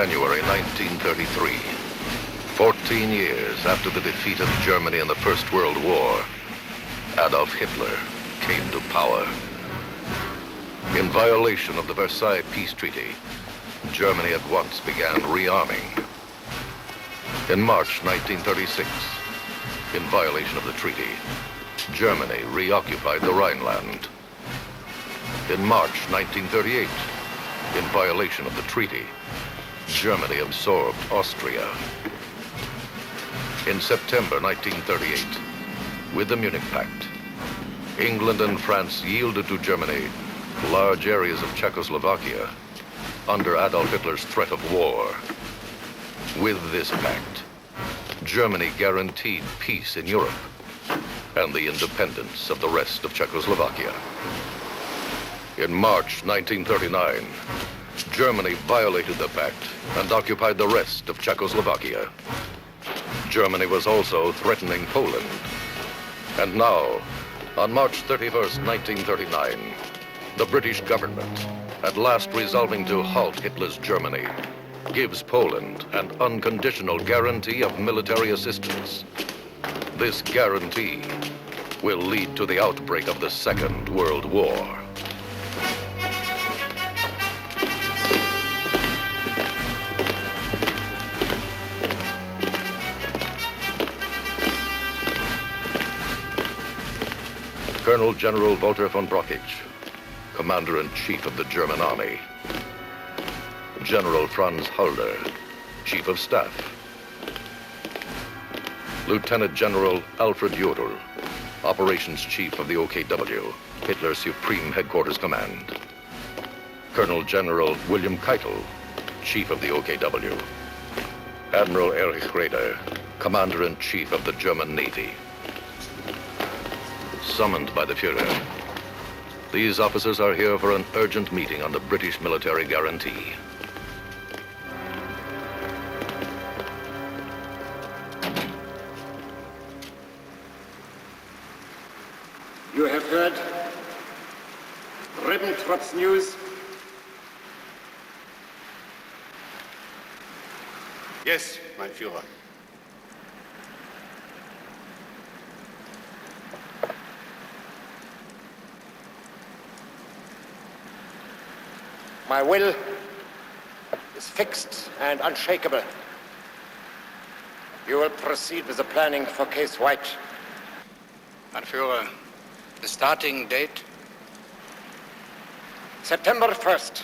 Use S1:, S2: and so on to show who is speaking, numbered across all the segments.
S1: January 1933, 14 years after the defeat of Germany in the First World War, Adolf Hitler came to power. In violation of the Versailles Peace Treaty, Germany at once began rearming. In March 1936, in violation of the treaty, Germany reoccupied the Rhineland. In March 1938, in violation of the treaty, Germany absorbed Austria. In September 1938, with the Munich Pact, England and France yielded to Germany large areas of Czechoslovakia under Adolf Hitler's threat of war. With this pact, Germany guaranteed peace in Europe and the independence of the rest of Czechoslovakia. In March 1939, Germany violated the pact and occupied the rest of Czechoslovakia. Germany was also threatening Poland. And now, on March 31st, 1939, the British government, at last resolving to halt Hitler's Germany, gives Poland an unconditional guarantee of military assistance. This guarantee will lead to the outbreak of the Second World War. Colonel General Walter von Brockisch, Commander-in-Chief of the German Army. General Franz Halder, Chief of Staff. Lieutenant General Alfred Jodl, Operations Chief of the OKW, Hitler's Supreme Headquarters Command. Colonel General William Keitel, Chief of the OKW. Admiral Erich Raeder, Commander-in-Chief of the German Navy. Summoned by the Fuhrer, these officers are here for an urgent meeting on the British military guarantee.
S2: You have heard Ribbentrop's news?
S3: Yes, mein Führer.
S2: My will is fixed and unshakable. You will proceed with the planning for Case White.
S4: Mein Führer, the starting date?
S2: September 1st.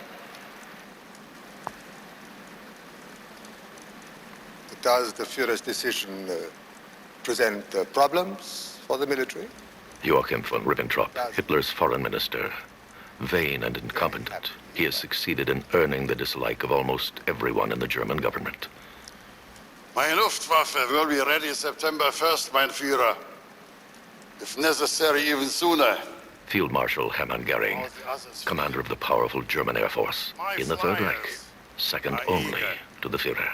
S3: Does the Führer's decision present problems for the military?
S1: Joachim von Ribbentrop, Hitler's foreign minister. Vain and incompetent, he has succeeded in earning the dislike of almost everyone in the German government.
S5: My Luftwaffe will be ready September 1st, mein Führer. If necessary, even sooner.
S1: Field Marshal Hermann Goering, commander of the powerful German Air Force in the Third Reich, second only to the Fuhrer.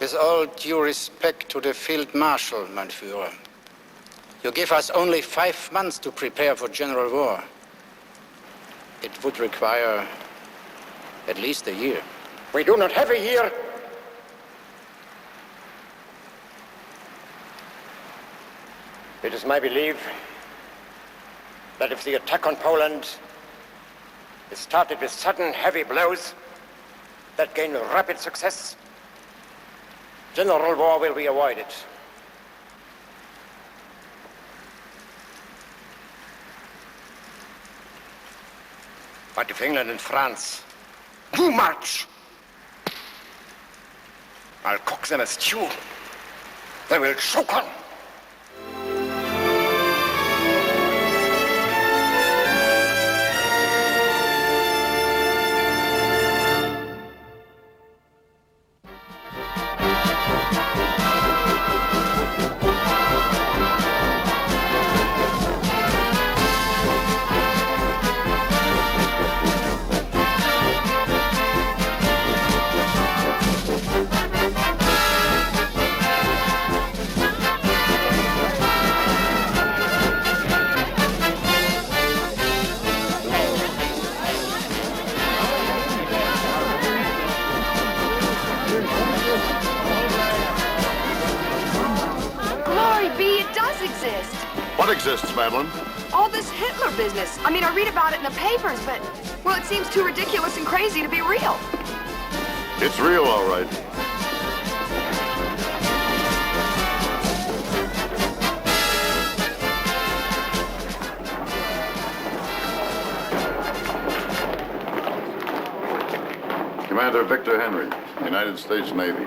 S4: With all due respect to the Field Marshal, mein Führer, you give us only 5 months to prepare for general war. It would require at least a year.
S2: We do not have a year. It is my belief that if the attack on Poland is started with sudden heavy blows that gain rapid success, general war will be avoided. But if England and France do march, I'll cook them a stew. They will choke on.
S5: What exists, Madeline?
S6: All this Hitler business. I mean, I read about it in the papers, but, well, it seems too ridiculous and crazy to be real.
S5: It's real, all right. Commander Victor Henry, United States Navy.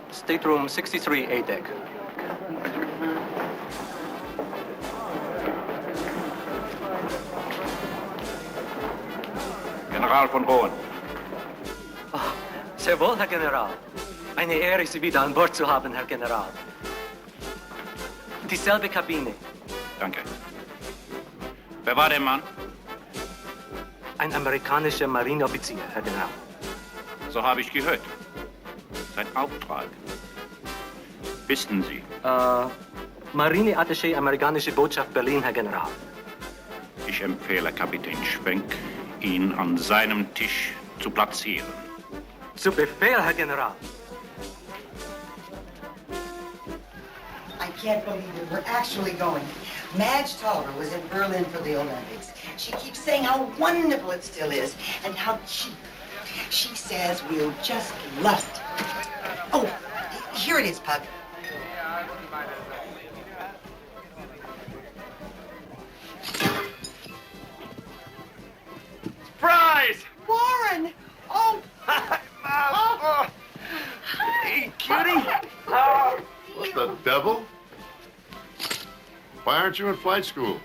S7: Stateroom 63A deck.
S8: General von Bohn.
S7: Oh, sehr wohl, Herr General. Eine Ehre, Sie wieder an Bord zu haben, Herr General. Dieselbe Kabine.
S8: Danke. Wer war der Mann?
S7: Ein amerikanischer Marineoffizier, Herr General.
S8: So habe ich gehört. Sein Auftrag. Wissen Sie?
S7: Marineattaché amerikanische Botschaft Berlin, Herr General.
S8: Ich empfehle Kapitän Schwenk, ihn an seinem Tisch zu platzieren.
S7: Zu Befehl, Herr General.
S9: I can't believe it. We're actually going. Madge Tolliver was in Berlin for the Olympics. She keeps saying how wonderful it still is and how cheap. She says we'll just love it. Oh, here it is, Pug.
S10: Surprise!
S9: Warren! Oh!
S10: Oh. Hey, cutie!
S5: What the devil? Why aren't you in flight school?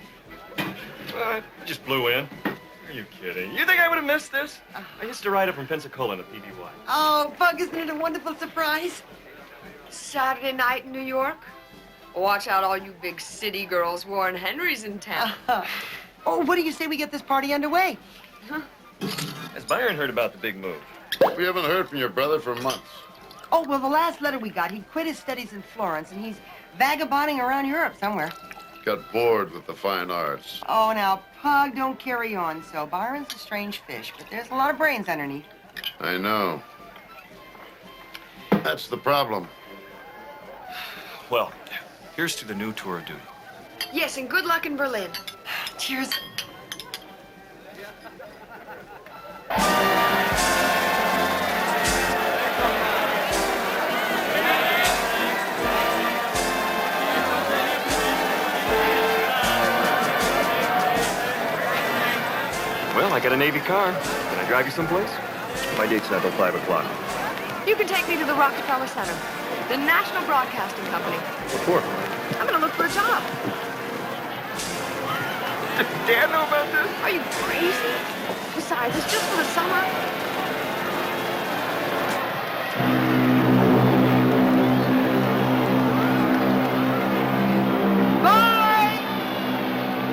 S10: I just flew in. Are you kidding? You think I would have missed this? I used to ride it from Pensacola in the PBY.
S9: Oh, Pug, isn't it a wonderful surprise?
S6: Saturday night in New York? Watch out, all you big city girls. Warren Henry's in town.
S9: Oh, what do you say we get this party underway?
S10: Has Byron heard about the big move?
S5: We haven't heard from your brother for months.
S9: Oh, well, the last letter we got, he quit his studies in Florence, and he's vagabonding around Europe somewhere.
S5: Got bored with the fine arts.
S9: Oh, now, Pug, don't carry on so. Byron's a strange fish, but there's a lot of brains underneath.
S5: I know. That's the problem.
S10: Well, here's to the new tour of duty.
S6: Yes, and good luck in Berlin.
S9: Cheers.
S10: Well, I got a Navy car. Can I drive you someplace? My date's not till 5 o'clock.
S6: You can take me to the Rockefeller Center, the National Broadcasting Company.
S10: What for?
S6: I'm gonna look for a job.
S10: Does Dad know about this?
S6: Are you crazy? Besides, it's just for the summer.
S9: Bye!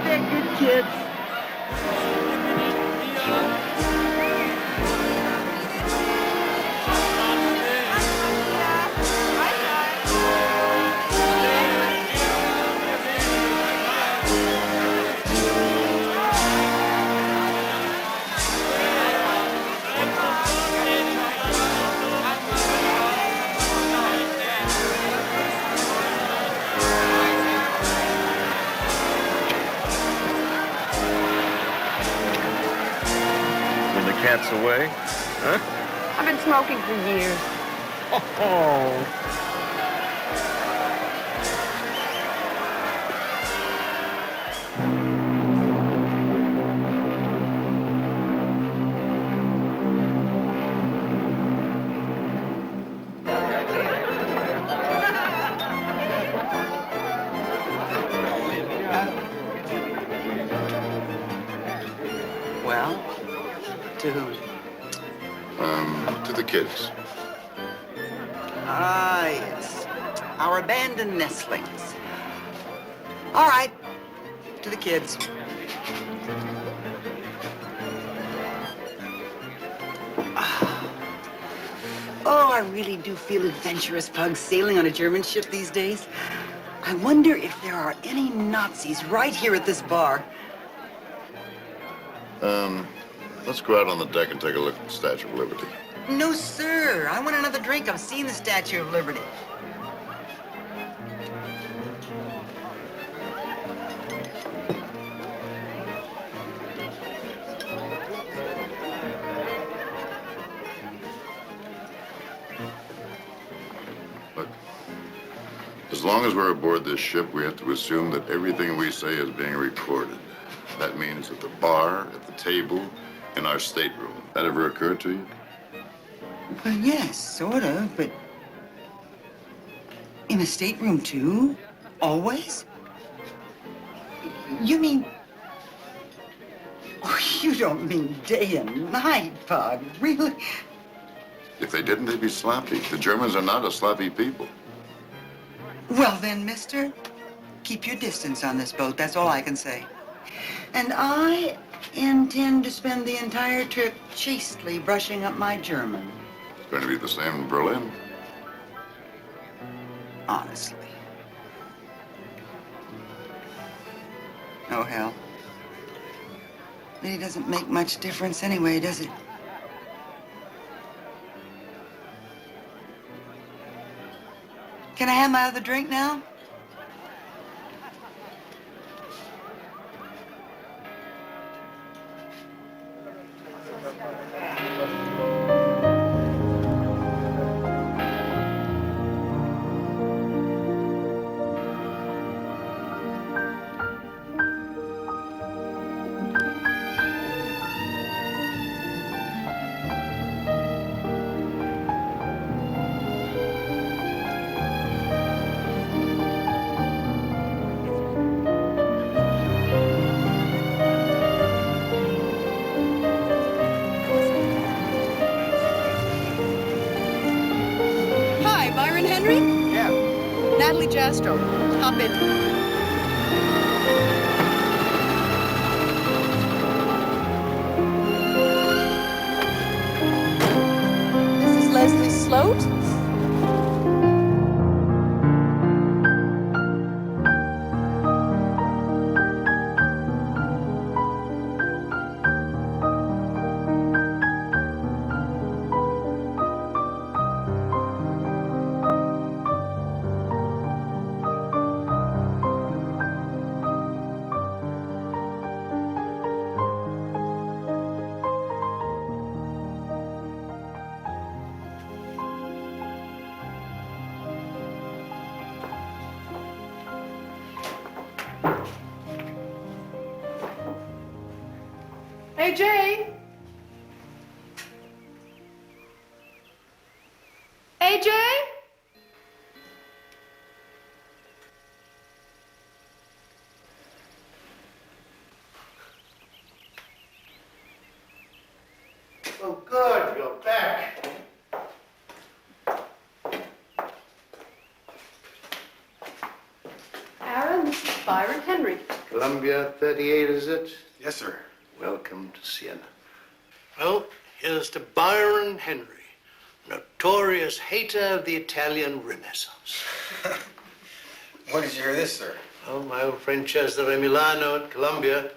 S9: They're good kids.
S10: Cat's away, huh?
S6: I've been smoking for years.
S10: Oh.
S7: Well, to whom?
S5: To the kids.
S9: Ah, yes. Our abandoned nestlings. All right. To the kids. Oh, I really do feel adventurous, Pug, sailing on a German ship these days. I wonder if there are any Nazis right here at this bar.
S5: Let's go out on the deck and take a look at the Statue of Liberty.
S9: No, sir. I want another drink. I've seen the Statue of Liberty.
S5: Look, as long as we're aboard this ship, we have to assume that everything we say is being recorded. That means at the bar, at the table, in our stateroom. That ever occurred to you?
S9: Well, yes, sort of, but in a stateroom, too? Always? You mean... Oh, you don't mean day and night, Bud, really?
S5: If they didn't, they'd be sloppy. The Germans are not a sloppy people.
S9: Well then, mister, keep your distance on this boat. That's all I can say. And I intend to spend the entire trip chastely brushing up my German.
S5: It's going to be the same in Berlin.
S9: Honestly. Oh, hell. It doesn't make much difference anyway, does it? Can I have my other drink now?
S6: Byron Henry?
S9: Yeah.
S6: Natalie Jastrow. Hop in. This is Leslie Sloat. AJ? AJ?
S11: Oh, good, you're back.
S6: Aaron, this is Byron Henry.
S11: Columbia 38, is it?
S3: Yes, sir.
S11: Welcome to Siena. Well, here's to Byron Henry, notorious hater of the Italian Renaissance.
S3: When did you hear this, sir?
S11: Well, my old friend Cesare Milano at Columbia,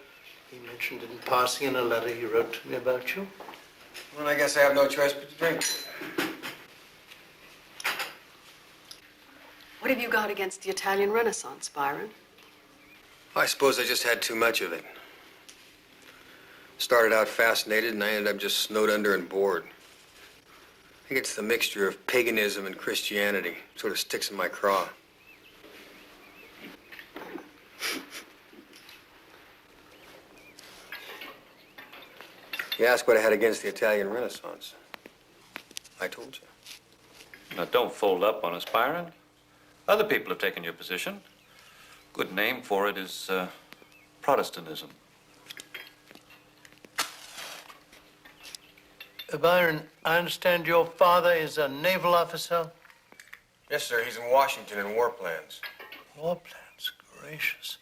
S11: he mentioned it in passing in a letter he wrote to me about you.
S3: Well, I guess I have no choice but to drink.
S6: What have you got against the Italian Renaissance, Byron?
S12: I suppose I just had too much of it. Started out fascinated, and I ended up just snowed under and bored. I think it's the mixture of paganism and Christianity. It sort of sticks in my craw. You ask what I had against the Italian Renaissance. I told you.
S13: Now, don't fold up on us, Byron. Other people have taken your position. Good name for it is Protestantism.
S11: Byron, I understand your father is a naval officer?
S12: Yes, sir. He's in Washington in war plans.
S11: War plans? Gracious.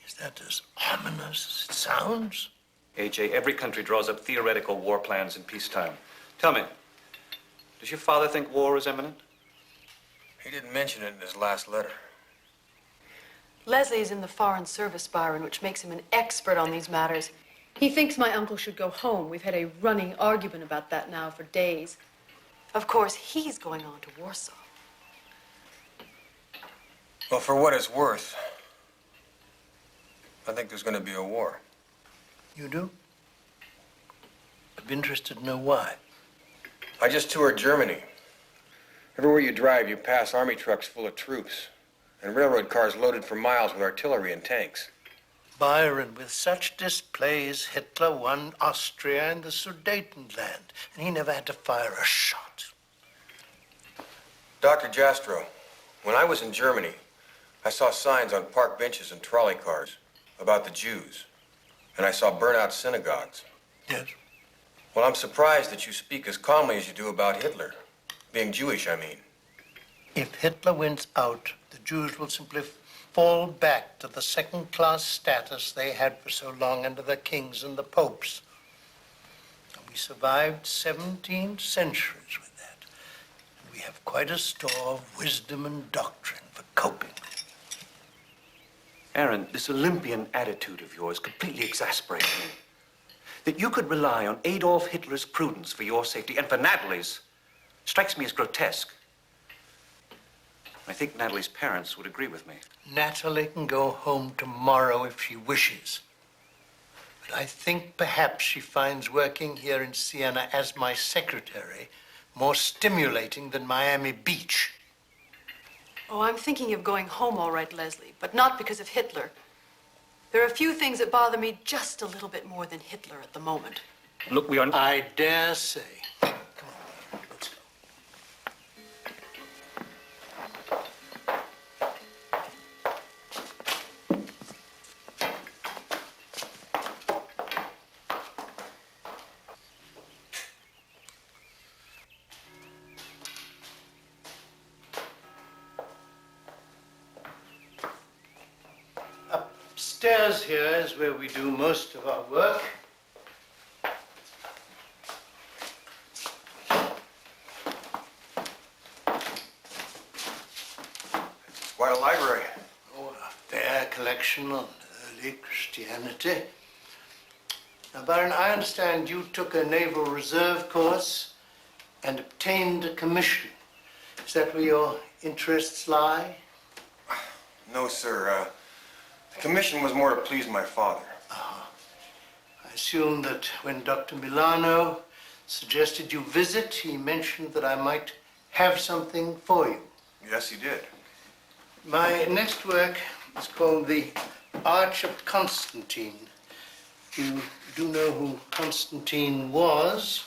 S11: Is that as ominous as it sounds?
S13: AJ, every country draws up theoretical war plans in peacetime. Tell me, does your father think war is imminent?
S12: He didn't mention it in his last letter.
S6: Leslie is in the Foreign Service, Byron, which makes him an expert on these matters. He thinks my uncle should go home. We've had a running argument about that now for days. Of course, he's going on to Warsaw.
S12: Well, for what it's worth, I think there's going to be a war.
S11: You do? I'd be interested to know why.
S12: I just toured Germany. Everywhere you drive, you pass army trucks full of troops and railroad cars loaded for miles with artillery and tanks.
S11: Byron, with such displays, Hitler won Austria and the Sudetenland, and he never had to fire a shot.
S12: Dr. Jastrow, when I was in Germany, I saw signs on park benches and trolley cars about the Jews, and I saw burnt-out synagogues.
S11: Yes.
S12: Well, I'm surprised that you speak as calmly as you do about Hitler. Being Jewish, I mean.
S11: If Hitler wins out, the Jews will simply fall back to the second-class status they had for so long under the kings and the popes. We survived 17 centuries with that. And we have quite a store of wisdom and doctrine for coping.
S7: Aaron, this Olympian attitude of yours completely exasperates me. That you could rely on Adolf Hitler's prudence for your safety and for Natalie's strikes me as grotesque. I think Natalie's parents would agree with me.
S11: Natalie can go home tomorrow if she wishes. But I think perhaps she finds working here in Siena as my secretary more stimulating than Miami Beach.
S6: Oh, I'm thinking of going home all right, Leslie, but not because of Hitler. There are a few things that bother me just a little bit more than Hitler at the moment.
S7: Look, we are...
S11: I dare say. Upstairs here is where we do most of our work.
S12: It's quite a library.
S11: Oh, a fair collection on early Christianity. Now, Byron, I understand you took a Naval Reserve course and obtained a commission. Is that where your interests lie?
S12: No, sir. The commission was more to please my father.
S11: I assume that when Dr. Milano suggested you visit, he mentioned that I might have something for you.
S12: Yes, he did.
S11: My next work is called The Arch of Constantine. You do know who Constantine was?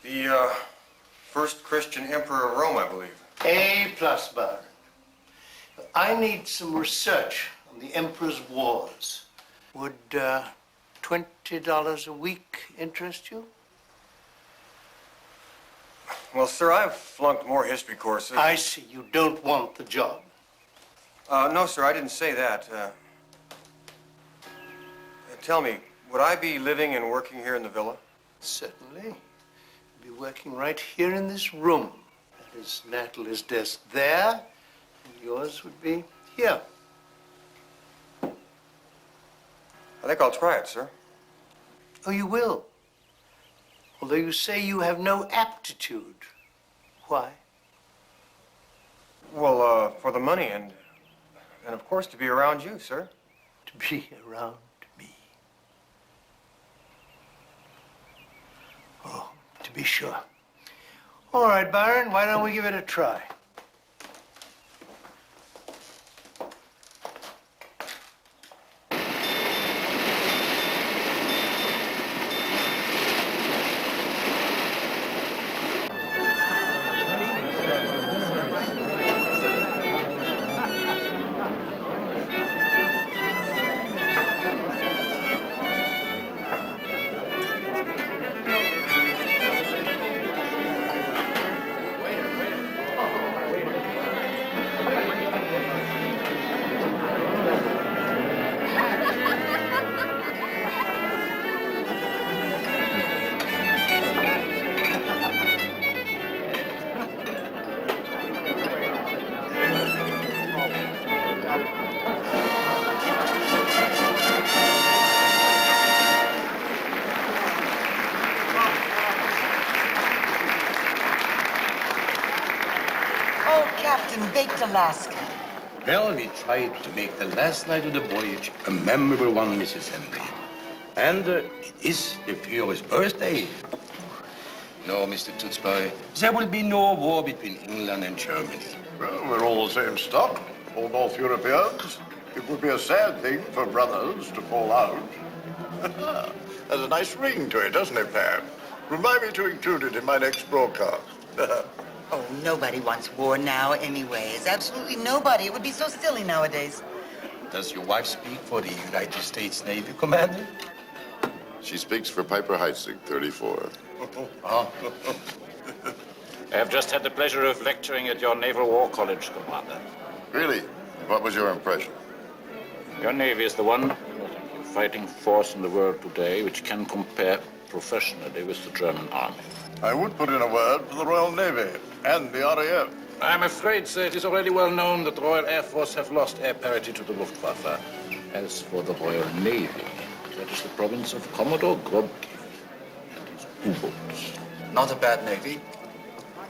S12: The first Christian emperor of Rome, I believe.
S11: A+, Byron. I need some research on the emperor's wars. Would $20 a week interest you?
S12: Well, sir, I've flunked more history courses.
S11: I see. You don't want the job.
S12: No, sir, I didn't say that. Tell me, would I be living and working here in the villa?
S11: Certainly. You'd be working right here in this room. That is Natalie's desk there, and yours would be here.
S12: I think I'll try it, sir.
S11: Oh, you will? Although you say you have no aptitude. Why?
S12: Well, for the money and of course to be around you, sir.
S11: To be around me. Oh, to be sure. All right, Byron, why don't we give it a try?
S9: Baked Alaska.
S14: Well, we tried to make the last night of the voyage a memorable one, Mrs. Henry. And it is the Fuhrer's birthday. No, Mr. Tootsbury. There will be no war between England and Germany.
S5: Well, we're all the same stock, all North Europeans. It would be a sad thing for brothers to fall out. Has a nice ring to it, doesn't it, Pam? Remind me to include it in my next broadcast.
S9: Oh, nobody wants war now anyway. It's absolutely nobody. It would be so silly nowadays.
S14: Does your wife speak for the United States Navy, Commander?
S5: She speaks for Piper Heidsieck, 34.
S8: I have just had the pleasure of lecturing at your Naval War College, Commander.
S5: Really? What was your impression?
S8: Your Navy is the one fighting force in the world today which can compare professionally with the German Army.
S5: I would put in a word for the Royal Navy and the RAF.
S8: I'm afraid, sir, it is already well known that the Royal Air Force have lost air parity to the Luftwaffe. As for the Royal Navy, that is the province of Commodore Grobki and his U-boats.
S15: Not a bad Navy.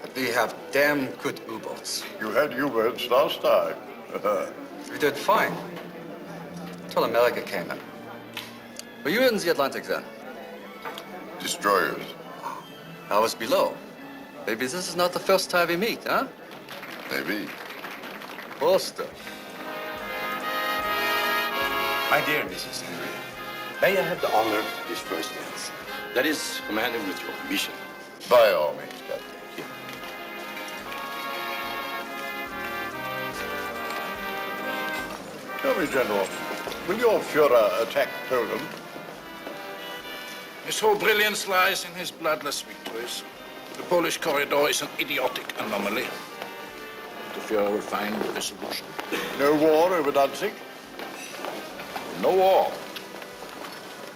S15: But we have damn good U-boats.
S5: You had U-boats last time.
S15: We did fine. Till America came in. Were you in the Atlantic then?
S5: Destroyers.
S15: I was below. Maybe this is not the first time we meet, huh?
S5: Maybe.
S15: Poster.
S14: My dear Mrs. Henry, may I have the honor of this first dance? That is, Commander, with your permission.
S5: By all means, Captain. Tell me, General, will your Fuhrer attack Poland?
S8: His whole brilliance lies in his bloodless victories. The Polish corridor is an idiotic anomaly. The Fuhrer will find a solution.
S5: No war over Danzig?
S8: No war.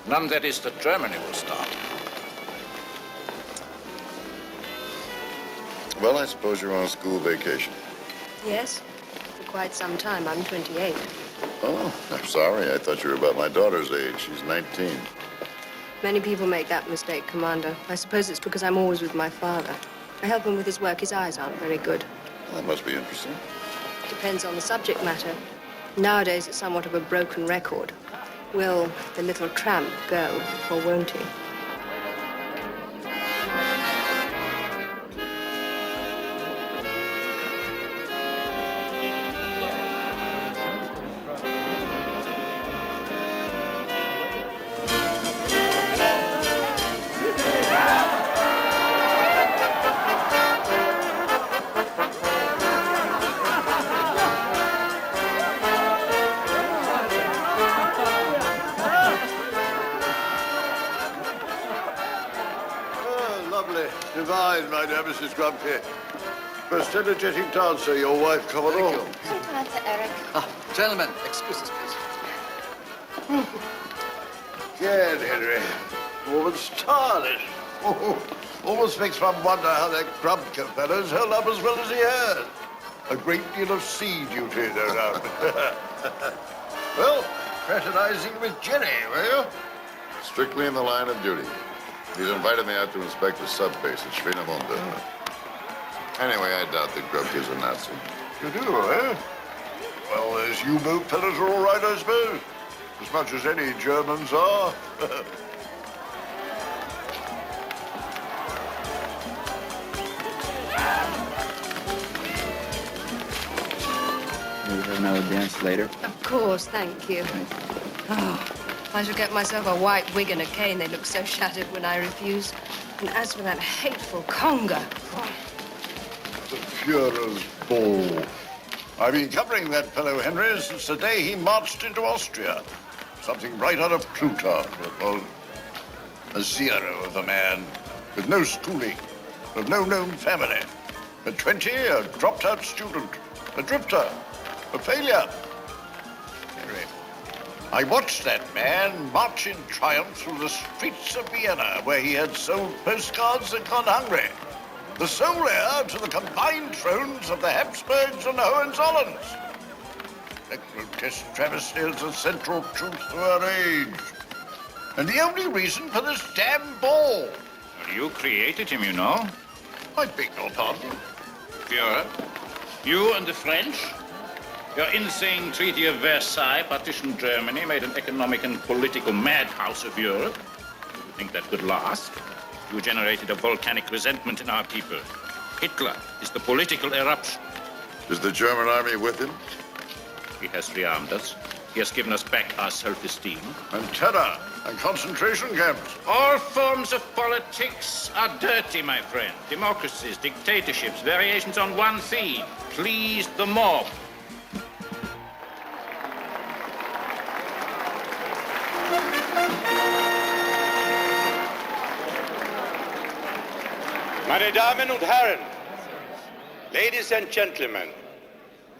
S8: None, that is, that Germany will start.
S5: Well, I suppose you're on school vacation.
S6: Yes, for quite some time. I'm 28.
S5: Oh, I'm sorry. I thought you were about my daughter's age. She's 19.
S6: Many people make that mistake, Commander. I suppose it's because I'm always with my father. I help him with his work. His eyes aren't very good.
S5: Well, that must be interesting.
S6: Depends on the subject matter. Nowadays, it's somewhat of a broken record. Will the little tramp go, or won't he?
S5: Divine, my dear Mrs. Grumpy. Most energetic dancer, your wife, Commodore.
S9: Sometimes, Eric.
S15: Gentlemen, excuses, please.
S5: Gad, Henry. Woman's stylish. Almost makes one wonder how that Grumpy fellow's held up as well as he has. A great deal of sea duty, no doubt. Well, fraternizing with Jenny, were you? Strictly in the line of duty. He's invited me out to inspect the sub base at Svinemunde. Anyway, I doubt that Grumpy's a Nazi. You do, eh? Well, those U-boat fellows are all right, I suppose. As much as any Germans are.
S15: Maybe have another dance later.
S6: Of course, thank you. Oh, I shall get myself a white wig and a cane. They look so shattered when I refuse. And as for that hateful conga...
S5: The Fuhrer's ball. I've been covering that fellow, Henry, since the day he marched into Austria. Something right out of Plutarch. A zero of a man, with no schooling, of no known family. At 20, a dropped-out student, a drifter, a failure. Henry, I watched that man march in triumph through the streets of Vienna, where he had sold postcards and gone hungry. The sole heir to the combined thrones of the Habsburgs and the Hohenzollerns. That grotesque travesty is the central truth to our age. And the only reason for this damn ball.
S8: You created him, you know.
S5: I beg your pardon.
S8: Fuhrer, you and the French, your insane Treaty of Versailles partitioned Germany, made an economic and political madhouse of Europe. You think that could last? You generated a volcanic resentment in our people. Hitler is the political eruption.
S5: Is the German army with him?
S8: He has rearmed us. He has given us back our self-esteem.
S5: And terror and concentration camps.
S8: All forms of politics are dirty, my friend. Democracies, dictatorships, variations on one theme. Please the mob.
S16: Meine Damen und Herren, ladies and gentlemen,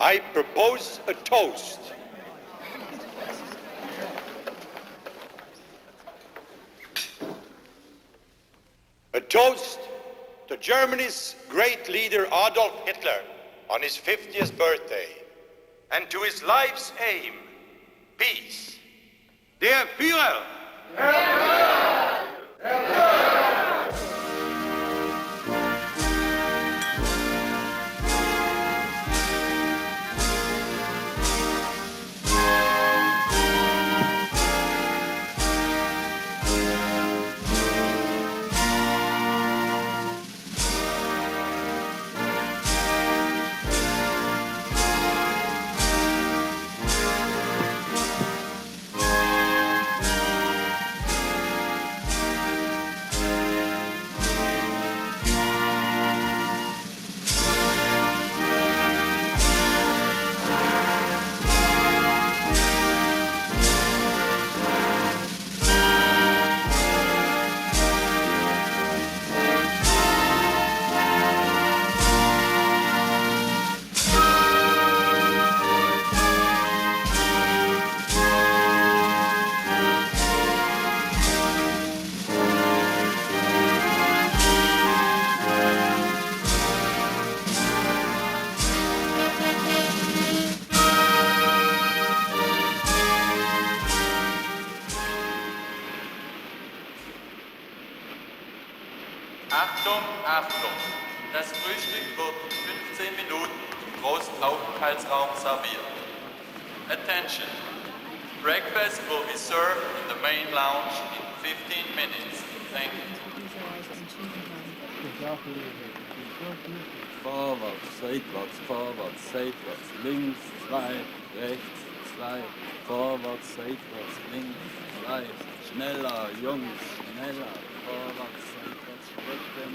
S16: I propose a toast. A toast to Germany's great leader Adolf Hitler on his 50th birthday, and to his life's aim, peace. Der Führer!
S17: Achtung, Achtung! Das Frühstück wird in 15 Minuten im großen Aufenthaltsraum serviert. Attention! Breakfast will be served in the main lounge in 15 minutes. Thank you.
S18: Vorwärts, seitwärts, vorwärts, seitwärts, links 2, rechts 2, vorwärts, seitwärts, links 2, schneller, Jungs, schneller, vorwärts, seitwärts, rücken.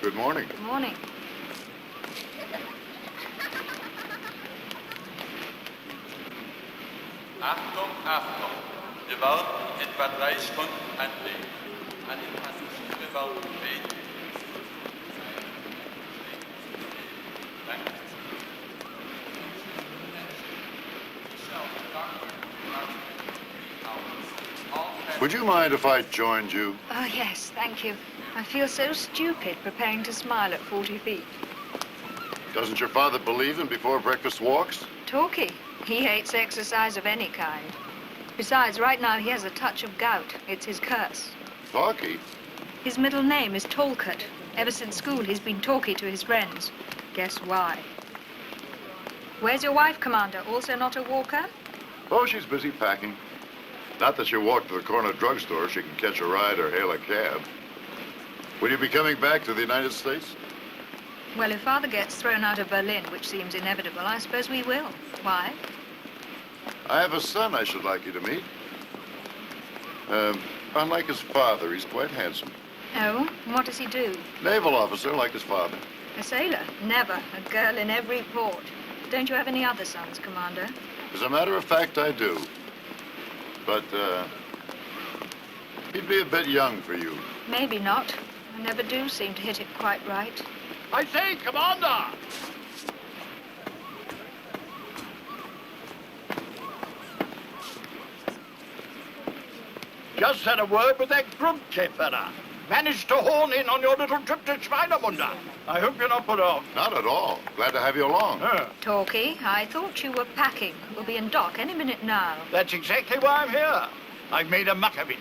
S5: Good morning.
S19: Good morning.
S17: Achtung, Achtung! Wir werden in etwa 3 Stunden anlegen. An den Passagiere werden gebeten.
S5: Would you mind if I joined you?
S19: Oh, yes, thank you. I feel so stupid preparing to smile at 40 feet.
S5: Doesn't your father believe in before breakfast walks?
S19: Talky. He hates exercise of any kind. Besides, right now he has a touch of gout. It's his curse.
S5: Talky?
S19: His middle name is Talcott. Ever since school, he's been talky to his friends. Guess why? Where's your wife, Commander? Also not a walker?
S5: Oh, she's busy packing. Not that she'll walk to the corner drugstore. She can catch a ride or hail a cab. Will you be coming back to the United States?
S19: Well, if Father gets thrown out of Berlin, which seems inevitable, I suppose we will. Why?
S5: I have a son I should like you to meet. Unlike his father, he's quite handsome.
S19: Oh? What does he do?
S5: Naval officer, like his father.
S19: A sailor? Never. A girl in every port. Don't you have any other sons, Commander?
S5: As a matter of fact, I do. But, he'd be a bit young for you.
S19: Maybe not. I never do seem to hit it quite right.
S20: I say, Commander! Just had a word with that Grubke fella. Managed to horn in on your little trip to Schweinemunde. I hope you're not put off.
S5: Not at all. Glad to have you along.
S19: Talky, I thought you were packing. We'll be in dock any minute now.
S20: That's exactly why I'm here. I've made a muck of it.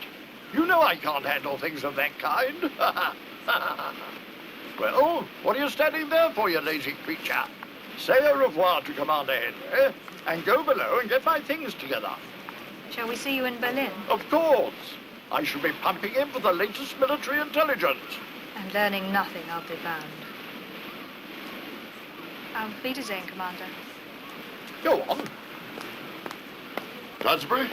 S20: You know I can't handle things of that kind. Well, what are you standing there for, you lazy creature? Say au revoir to Commander Henry, and go below and get my things together.
S19: Shall we see you in Berlin?
S20: Of course. I shall be pumping in for the latest military intelligence.
S19: And learning nothing, I'll be bound. Auf Wiedersehen, Commander.
S20: Go on.
S5: Dudesbury,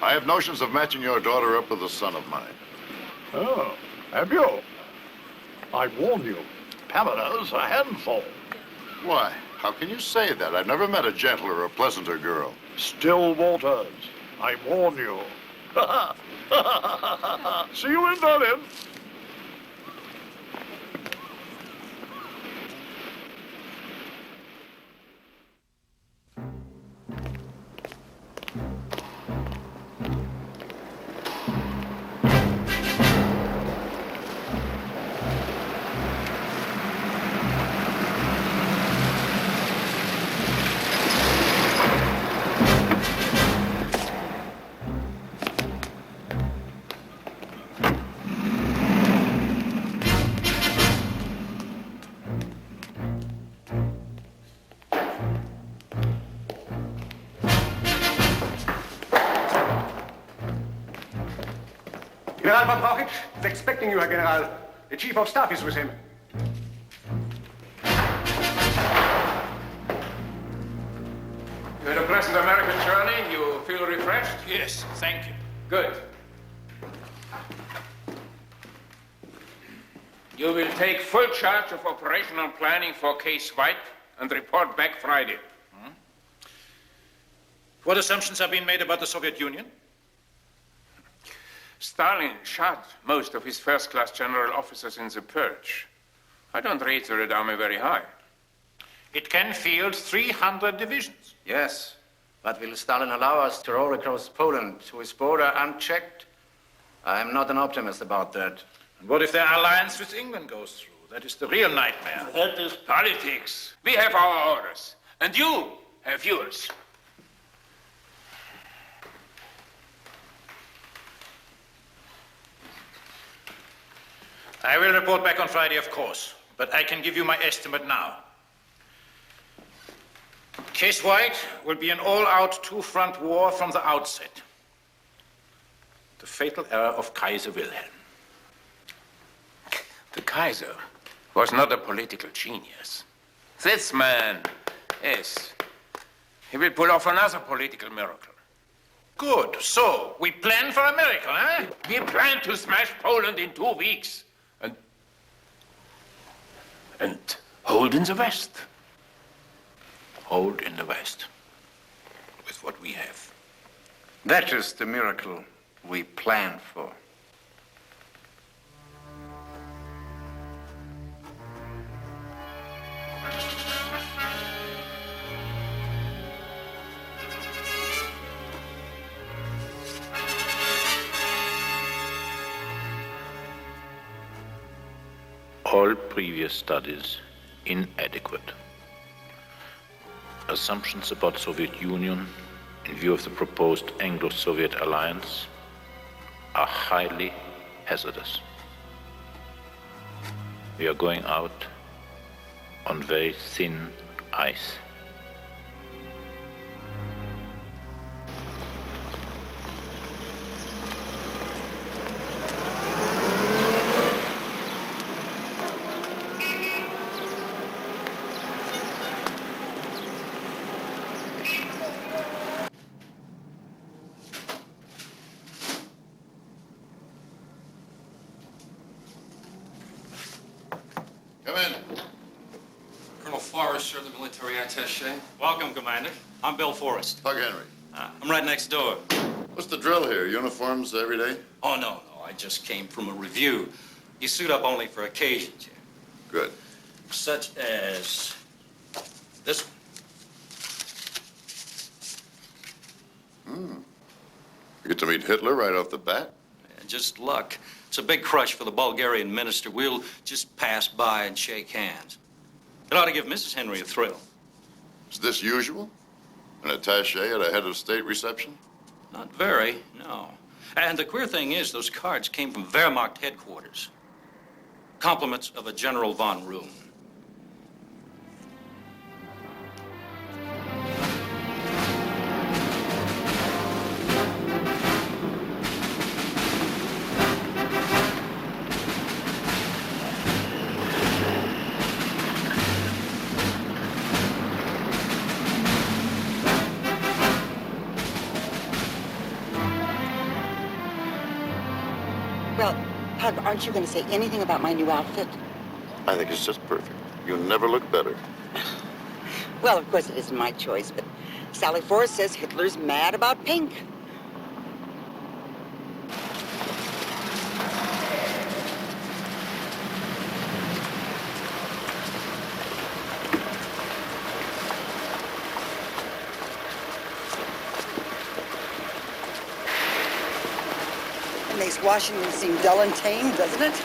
S5: I have notions of matching your daughter up with a son of mine.
S20: Oh, have you? I warn you, Pamela's a handful.
S5: Why? How can you say that? I've never met a gentler or pleasanter girl.
S20: Still waters. I warn you. See you in Berlin.
S21: General von Brauchitsch is expecting you, Herr General. The Chief of Staff is with him.
S22: You had a pleasant American journey? You feel refreshed?
S8: Yes, thank you.
S22: Good. You will take full charge of operational planning for Case White and report back Friday.
S8: What assumptions have been made about the Soviet Union?
S22: Stalin shot most of his first-class general officers in the purge. I don't rate the Red Army very high.
S8: It can field 300 divisions.
S4: Yes, but will Stalin allow us to roll across Poland to his border unchecked? I am not an optimist about that.
S8: And what if their alliance with England goes through? That is the real nightmare.
S22: That is politics. We have our orders, and you have yours.
S8: I will report back on Friday, of course, but I can give you my estimate now. Case White will be an all-out two-front war from the outset. The fatal error of Kaiser Wilhelm.
S22: The Kaiser was not a political genius. This man, yes, he will pull off another political miracle.
S8: Good. So, we plan for a miracle, eh?
S22: We plan to smash Poland in 2 weeks. And hold in the West.
S8: Hold in the West. With what we have.
S4: That is the miracle we plan for.
S13: All previous studies inadequate. Assumptions about Soviet Union in view of the proposed Anglo-Soviet alliance are highly hazardous. We are going out on very thin ice.
S15: The military attaché.
S23: Welcome, Commander. I'm Bill Forrest.
S5: Hug Henry.
S23: I'm right next door.
S5: What's the drill here? Uniforms every day?
S23: Oh, no. I just came from a review. You suit up only for occasions here.
S5: Good.
S23: Such as this one.
S5: You get to meet Hitler right off the bat?
S23: Yeah, just luck. It's a big crush for the Bulgarian minister. We'll just pass by and shake hands. It ought to give Mrs. Henry a thrill.
S5: Is this usual? An attaché at a head of state reception?
S23: Not very, no. And the queer thing is, those cards came from Wehrmacht headquarters. Compliments of a General von Roon.
S9: Well, Pug, aren't you going to say anything about my new outfit?
S5: I think it's just perfect. You never look better.
S9: Well, of course it isn't my choice, but Sally Forrest says Hitler's mad about pink. It makes Washington seem dull and tame, doesn't it?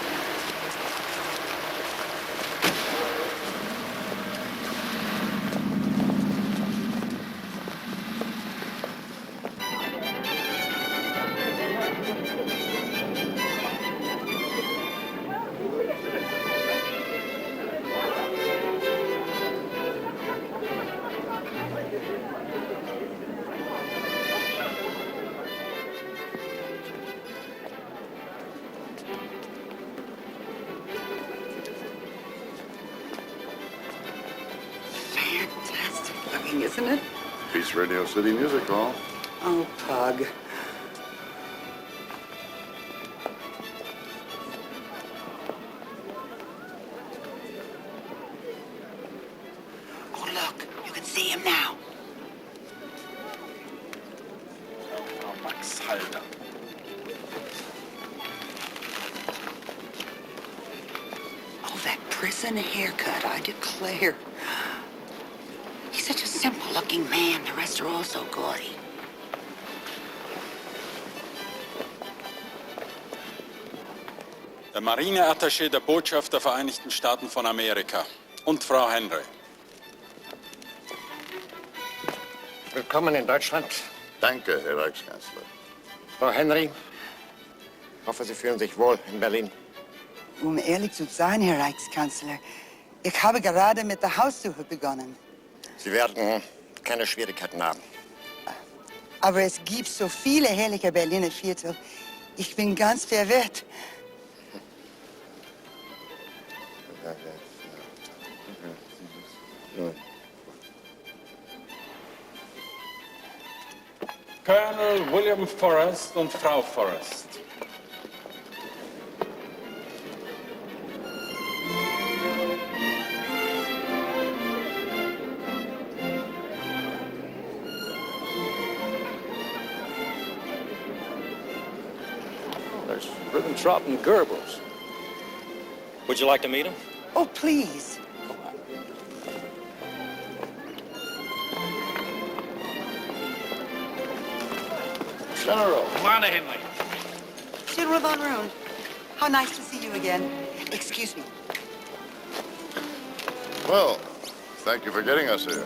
S9: Isn't it?
S5: Peace Radio City Music Hall.
S9: Oh, Pug. Oh, look. You can see him now.
S20: Oh, Max Halder.
S9: Oh, that prison haircut, I declare. He's such a simple-looking man. The rest are all so gaudy.
S1: Der Marineattaché der Botschaft der Vereinigten Staaten von Amerika und Frau Henry.
S21: Willkommen in Deutschland.
S5: Danke, Herr Reichskanzler.
S21: Frau Henry, hoffe, Sie fühlen sich wohl in Berlin.
S9: Um ehrlich zu sein, Herr Reichskanzler, ich habe gerade mit der Haussuche begonnen.
S21: Sie werden keine Schwierigkeiten haben.
S9: Aber es gibt so viele herrliche Berliner Viertel. Ich bin ganz verwirrt.
S1: Colonel William Forrest und Frau Forrest.
S23: There's Ribbentrop and Goebbels. Would you like to meet him?
S9: Oh, please.
S5: General.
S23: Commander Henry.
S9: General von Roon, how nice to see you again. Excuse me.
S5: Well, thank you for getting us here.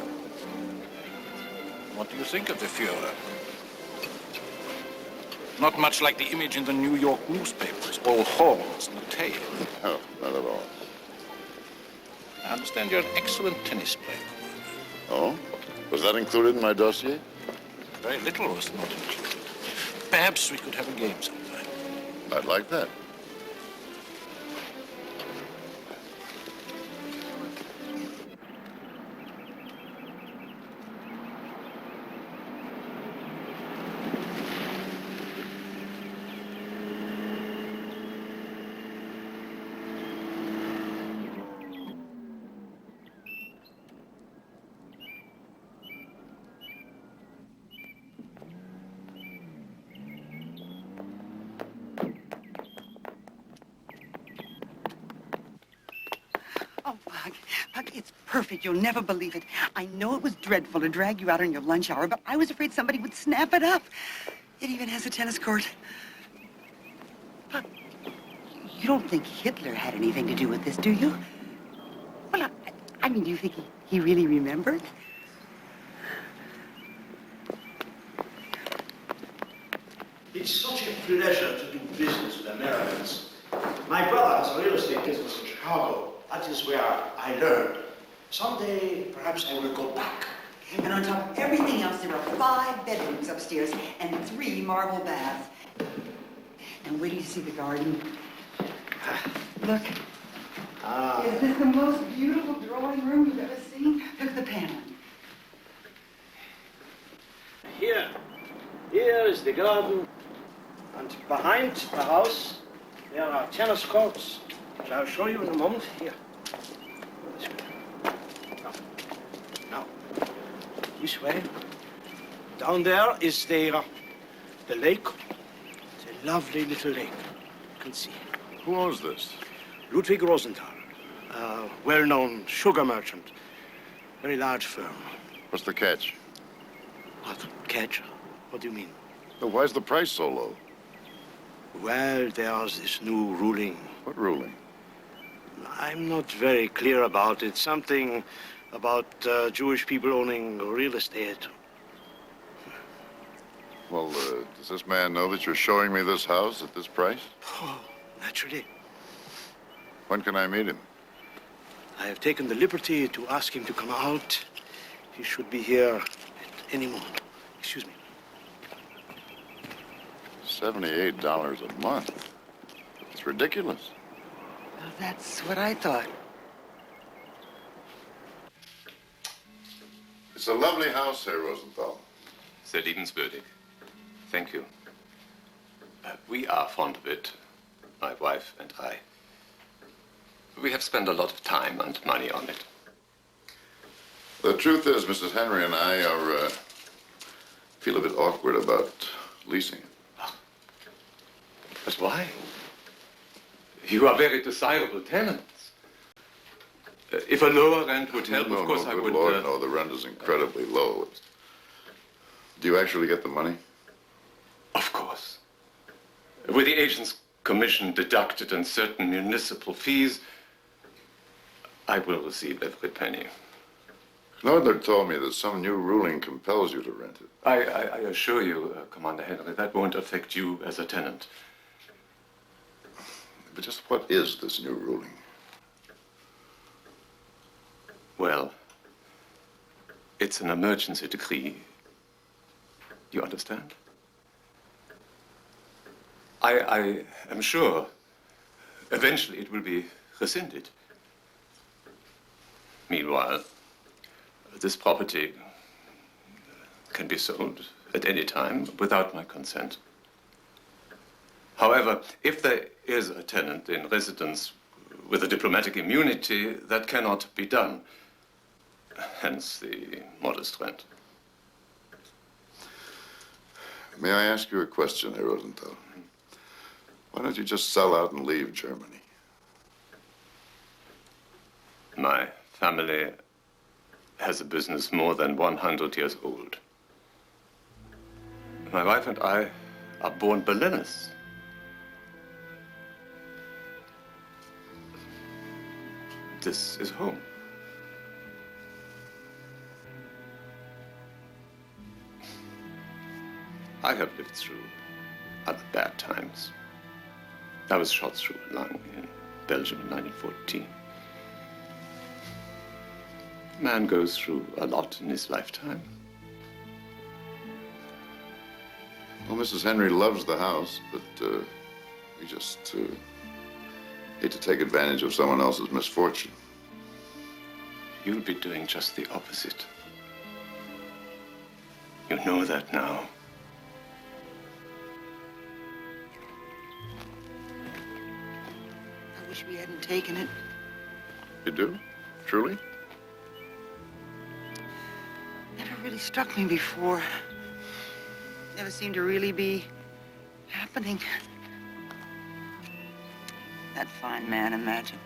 S8: What do you think of the Fuhrer? Not much like the image in the New York newspapers, all horns and a tail.
S5: No, not at all.
S8: I understand you're an excellent tennis player.
S5: Oh? Was that included in my dossier?
S8: Very little was not included. Perhaps we could have a game sometime.
S5: I'd like that.
S9: Pug, it's perfect. You'll never believe it. I know it was dreadful to drag you out on your lunch hour, but I was afraid somebody would snap it up. It even has a tennis court. Pug, you don't think Hitler had anything to do with this, do you? Well, I mean, do you think he really remembered?
S20: It's such a pleasure to do business with Americans. My brother has a real estate business in Chicago. That is where I learned. Someday, perhaps I will go back.
S9: And on top of everything else, there are 5 bedrooms upstairs and 3 marble baths. And wait till you see the garden. Look. Is this the most beautiful drawing room you've ever seen? Look at the paneling.
S20: Here is the garden. And behind the house, There are tennis courts, which I'll show you in a moment. Here. Now, this way. Down there is the lake. It's a lovely little lake. You can see.
S5: Who owns this?
S20: Ludwig Rosenthal, a well-known sugar merchant. Very large firm.
S5: What's the catch?
S20: What catch? What do you mean?
S5: Well, why's the price so low?
S20: Well, there's this new ruling.
S5: What ruling?
S20: I'm not very clear about it. Something about Jewish people owning real estate.
S5: Well, does this man know that you're showing me this house at this price?
S20: Oh, naturally.
S5: When can I meet him?
S20: I have taken the liberty to ask him to come out. He should be here at any moment. Excuse me.
S5: $78 a month. It's ridiculous.
S9: Well, that's what I thought.
S5: It's a lovely house, Herr Rosenthal.
S14: Sehr liebenswürdig. Thank you. We are fond of it, my wife and I. We have spent a lot of time and money on it.
S5: The truth is, Mrs. Henry and I feel a bit awkward about leasing it.
S14: But why? You are very desirable tenants. If a lower rent would help, of course I would...
S5: Lord, no, the rent is incredibly low. Do you actually get the money?
S14: Of course. With the agent's commission deducted and certain municipal fees, I will receive every penny.
S5: Nordler told me that some new ruling compels you to rent it.
S14: I assure you, Commander Henry, that won't affect you as a tenant.
S5: But just what is this new ruling?
S14: Well, it's an emergency decree. You understand? I am sure eventually it will be rescinded. Meanwhile, this property can be sold at any time without my consent. However, if there is a tenant in residence with a diplomatic immunity, that cannot be done. Hence the modest rent.
S5: May I ask you a question, Herr Rosenthal? Why don't you just sell out and leave Germany?
S14: My family has a business more than 100 years old. My wife and I are born Berliners. This is home. I have lived through other bad times. I was shot through a lung in Belgium in 1914. A man goes through a lot in his lifetime.
S5: Well, Mrs. Henry loves the house, but we just hate to take advantage of someone else's misfortune.
S14: You'll be doing just the opposite. You know that now.
S9: I wish we hadn't taken it.
S5: You do? Truly?
S9: Never really struck me before. Never seemed to really be happening. That fine man, imagine.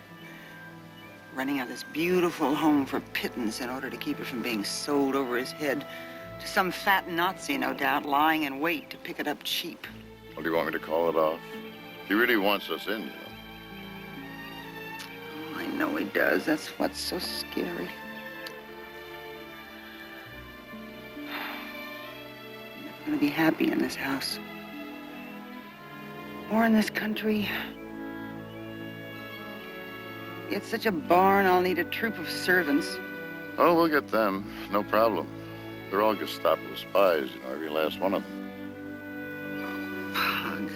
S9: Renting out this beautiful home for pittance in order to keep it from being sold over his head to some fat Nazi, no doubt, lying in wait to pick it up cheap.
S5: Well, do you want me to call it off? He really wants us in, you know.
S9: Oh, I know he does. That's what's so scary. I'm never gonna be happy in this house. Or in this country. It's such a barn, I'll need a troop of servants.
S5: Oh, we'll get them. No problem. They're all Gestapo spies, you know, every last one of them.
S9: Pug.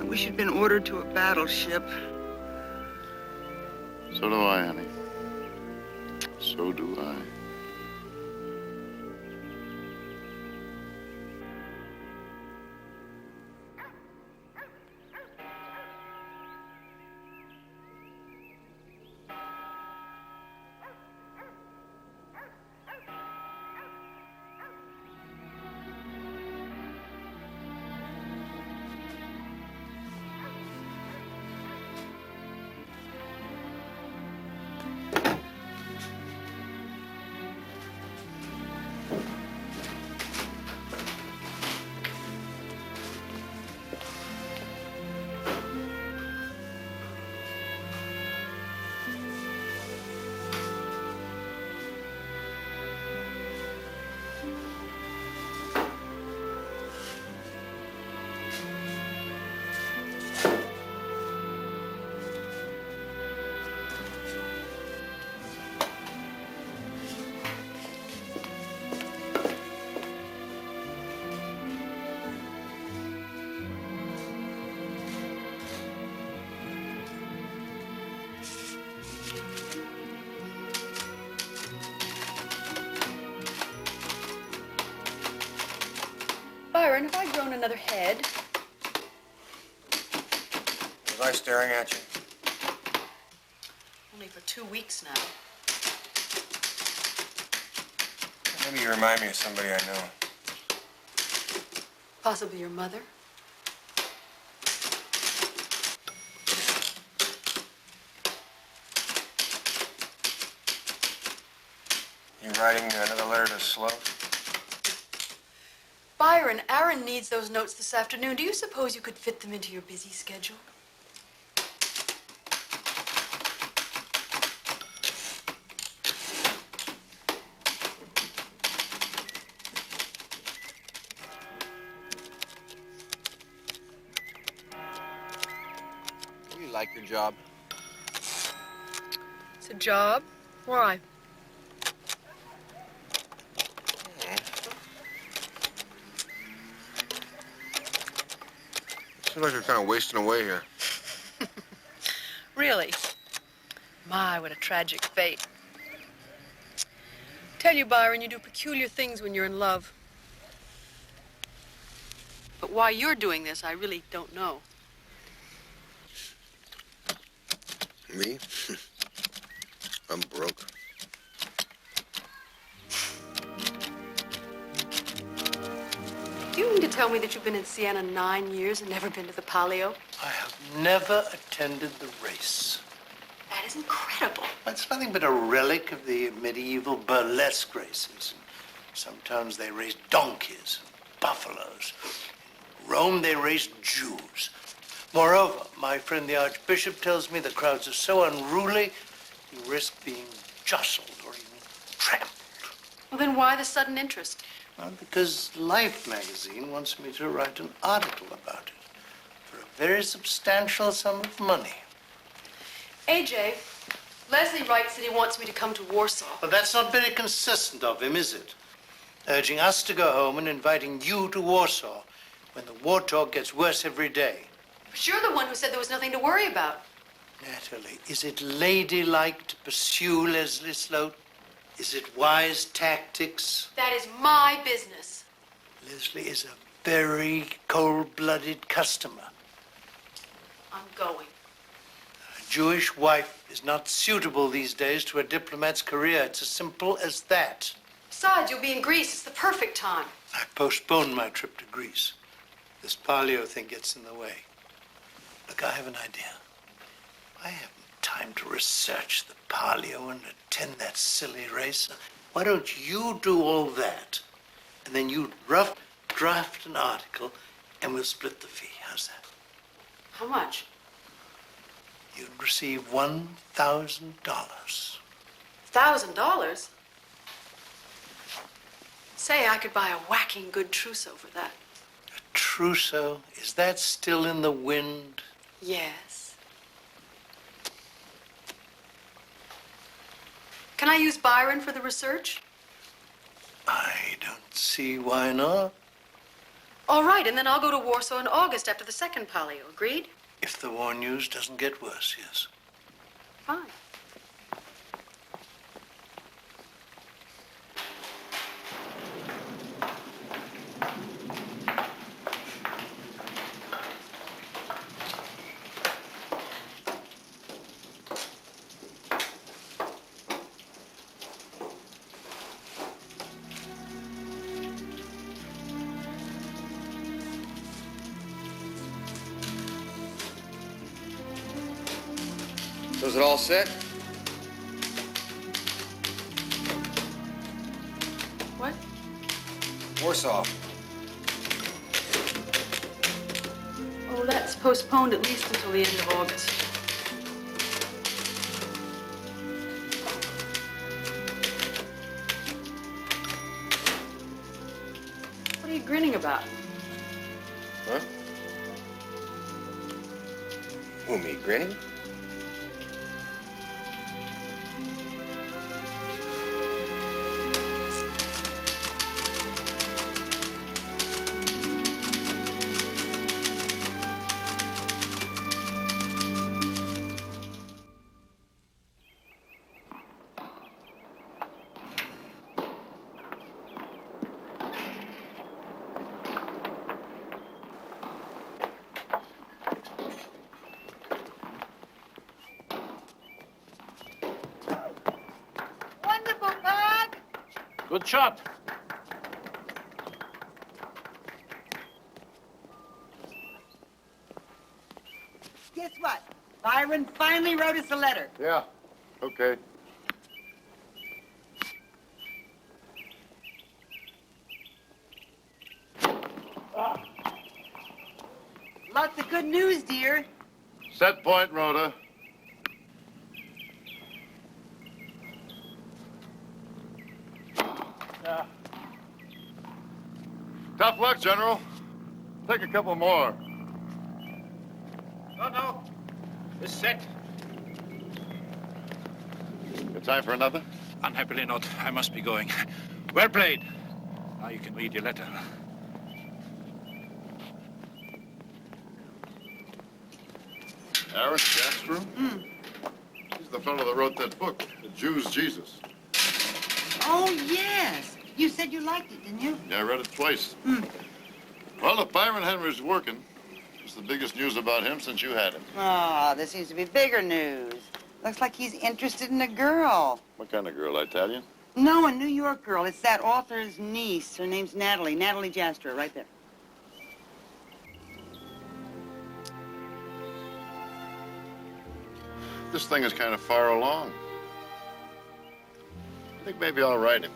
S9: I wish you'd been ordered to a battleship.
S5: So do I, honey. So do I.
S6: another head.
S12: Was I staring at you?
S6: Only for 2 weeks now.
S12: Maybe you remind me of somebody I know.
S6: Possibly your mother.
S12: You writing another letter to Slow?
S6: Byron, Aaron needs those notes this afternoon. Do you suppose you could fit them into your busy schedule?
S12: You like your job?
S6: It's a job. Why?
S12: Seems like you're kind of wasting away here.
S6: Really? My, what a tragic fate. Tell you, Byron, you do peculiar things when you're in love. But why you're doing this, I really don't know.
S12: Me? I'm broke.
S6: Do you mean to tell me that you've been in Siena 9 years and never been to the Palio?
S11: I have never attended the race.
S6: That is incredible.
S11: It's nothing but a relic of the medieval burlesque races. Sometimes they raced donkeys and buffaloes. In Rome, they raced Jews. Moreover, my friend the Archbishop tells me the crowds are so unruly, you risk being jostled or even trampled.
S6: Well, then why the sudden interest?
S11: Well, because Life magazine wants me to write an article about it for a very substantial sum of money.
S6: AJ, Leslie writes that he wants me to come to Warsaw.
S11: But that's not very consistent of him, is it? Urging us to go home and inviting you to Warsaw when the war talk gets worse every day.
S6: But you're the one who said there was nothing to worry about.
S11: Natalie, is it ladylike to pursue Leslie Sloat? Is it wise tactics?
S6: That is my business.
S11: Leslie is a very cold-blooded customer.
S6: I'm going.
S11: A Jewish wife is not suitable these days to a diplomat's career. It's as simple as that.
S6: Besides, you'll be in Greece. It's the perfect time.
S11: I postponed my trip to Greece. This Palio thing gets in the way. Look, I have an idea. I haven't time to research the Palio and attend that silly race. Why don't you do all that? And then you rough draft an article and we'll split the fee. How's that?
S6: How much?
S11: You'd receive $1,000.
S6: $1,000? Say, I could buy a whacking good trousseau for that.
S11: A trousseau? Is that still in the wind?
S6: Yes. Can I use Byron for the research?
S11: I don't see why not.
S6: All right, and then I'll go to Warsaw in August after the second Palio. Agreed?
S11: If the war news doesn't get worse, yes.
S6: Fine.
S12: So is it all set?
S6: What?
S12: Warsaw.
S6: Oh, that's postponed at least until the end of August. What are you grinning about?
S12: Huh? Who, me, grinning?
S8: Good shot.
S9: Guess what? Byron finally wrote us a letter.
S5: Yeah, okay.
S9: Lots of good news, dear.
S5: Set point, Rhoda. Tough luck, General. Take a couple more.
S8: No. It's set.
S5: Good time for another?
S8: Unhappily not. I must be going. Well played. Now you can read your letter.
S5: Henry and Jastrow? He's the fellow that wrote that book, The Jew's Jesus.
S9: Oh, yes. You said you liked it, didn't you?
S5: Yeah, I read it twice. Well, if Byron Henry's working, it's the biggest news about him since you had him.
S9: Oh, there seems to be bigger news. Looks like he's interested in a girl.
S5: What kind of girl, Italian?
S9: No, a New York girl. It's that author's niece. Her name's Natalie Jastrow, right there.
S5: This thing is kind of far along. I think maybe I'll write him.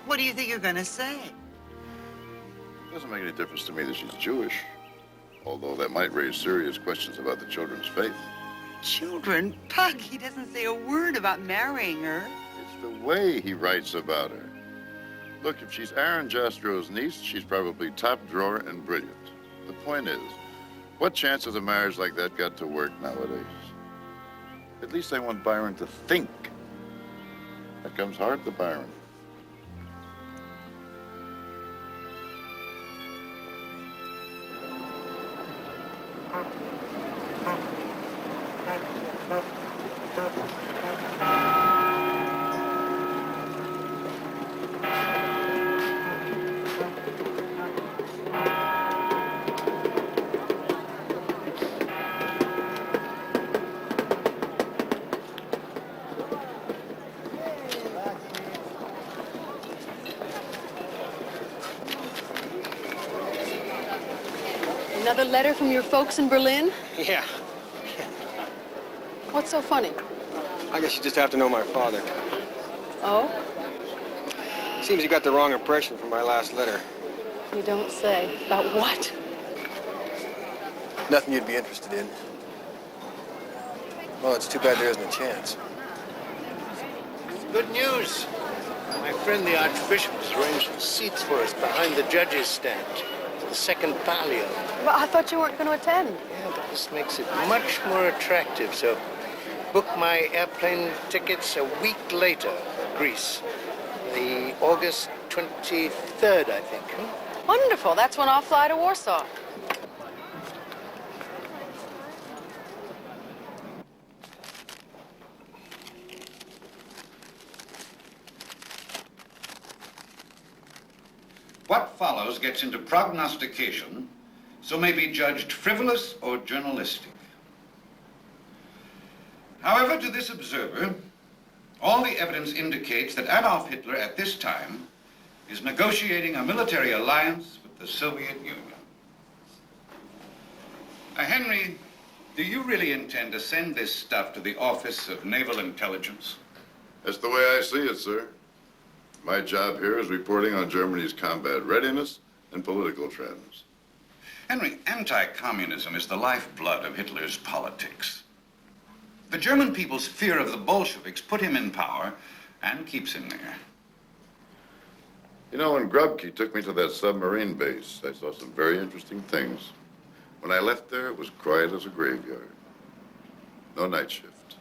S9: What do you think you're going to say?
S5: It doesn't make any difference to me that she's Jewish, although that might raise serious questions about the children's faith.
S9: Children? Pug, he doesn't say a word about marrying her.
S5: It's the way he writes about her. Look, if she's Aaron Jastrow's niece, she's probably top drawer and brilliant. The point is, what chance has a marriage like that got to work nowadays? At least I want Byron to think. That comes hard to Byron.
S6: Another letter from your folks in Berlin?
S12: Yeah.
S6: What's so funny?
S12: I guess you just have to know my father.
S6: Oh?
S12: Seems you got the wrong impression from my last letter.
S6: You don't say. About what?
S12: Nothing you'd be interested in. Well, it's too bad there isn't a chance.
S11: Good news. My friend the Archbishop has arranged some seats for us behind the judge's stand. The second Palio.
S6: Well, I thought you weren't going to attend.
S11: Yeah, but this makes it much more attractive, so book my airplane tickets a week later for Greece. The August 23rd, I think.
S6: Wonderful. That's when I'll fly to Warsaw.
S2: What follows gets into prognostication, so may be judged frivolous or journalistic. However, to this observer, all the evidence indicates that Adolf Hitler at this time is negotiating a military alliance with the Soviet Union. Henry, do you really intend to send this stuff to the Office of Naval Intelligence?
S5: That's the way I see it, sir. My job here is reporting on Germany's combat readiness and political trends.
S2: Henry, anti-communism is the lifeblood of Hitler's politics. The German people's fear of the Bolsheviks put him in power and keeps him there.
S5: You know, when Grubke took me to that submarine base, I saw some very interesting things. When I left there, it was quiet as a graveyard. No night shift.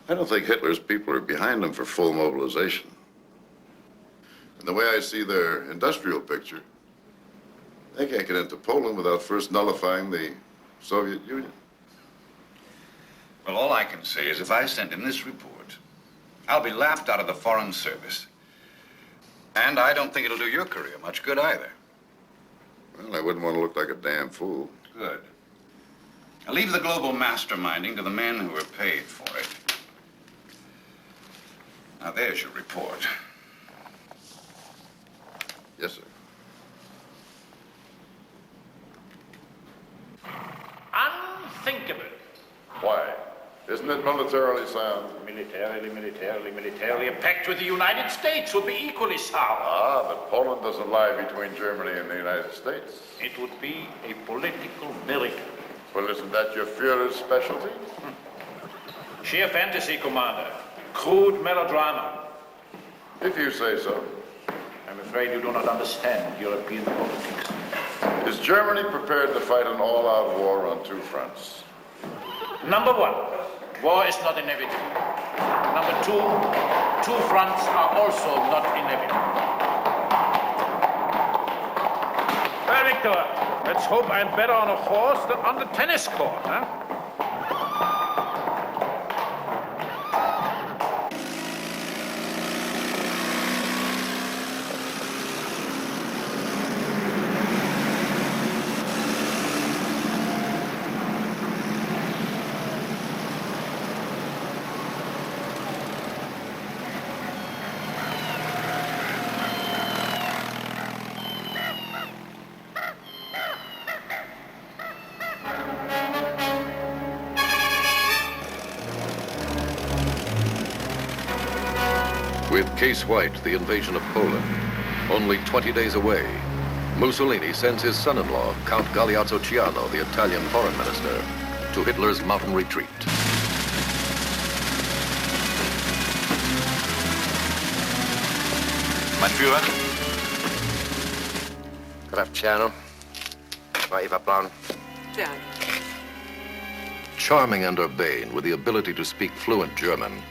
S5: I don't think Hitler's people are behind him for full mobilization. And the way I see their industrial picture, they can't get into Poland without first nullifying the Soviet Union.
S2: Well, all I can say is if I send in this report, I'll be laughed out of the Foreign Service. And I don't think it'll do your career much good either.
S5: Well, I wouldn't want to look like a damn fool.
S2: Good. I'll leave the global masterminding to the men who are paid for it. Now, there's your report.
S5: Yes, sir.
S8: Unthinkable.
S5: Why? Isn't it militarily sound?
S8: Militarily. A pact with the United States would be equally sound.
S5: Ah, but Poland doesn't lie between Germany and the United States.
S8: It would be a political miracle.
S5: Well, isn't that your Fuhrer's specialty?
S8: Sheer fantasy, Commander. Crude melodrama.
S5: If you say so.
S8: I'm afraid you do not understand European politics.
S5: Is Germany prepared to fight an all-out war on two fronts?
S8: Number one, war is not inevitable. Number two, two fronts are also not inevitable. Well, Victor, let's hope I'm better on a horse than on the tennis court, huh?
S3: With Case White, the invasion of Poland, only 20 days away, Mussolini sends his son-in-law, Count Galeazzo Ciano, the Italian foreign minister, to Hitler's mountain retreat.
S7: Mein Führer?
S21: Graf Ciano, war Eva Braun.
S3: Charming and urbane, with the ability to speak fluent German,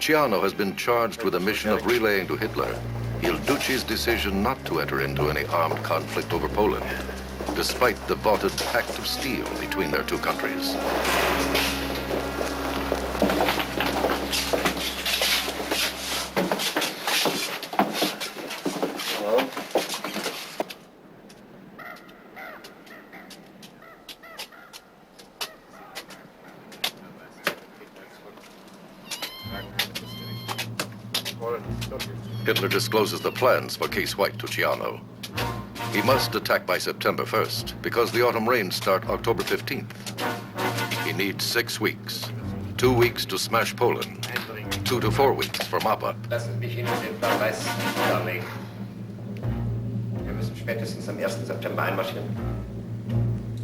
S3: Ciano has been charged with a mission of relaying to Hitler Il Duce's decision not to enter into any armed conflict over Poland, despite the vaunted pact of steel between their two countries. Hitler discloses the plans for Case White to Ciano. He must attack by September 1st, because the autumn rains start October 15th. He needs 6 weeks. 2 weeks to smash Poland. 2 to 4 weeks for mop-up.
S21: Lassen Sie mich Ihnen den Verweis darlegen. Wir müssen spätestens am 1. September einmarschieren.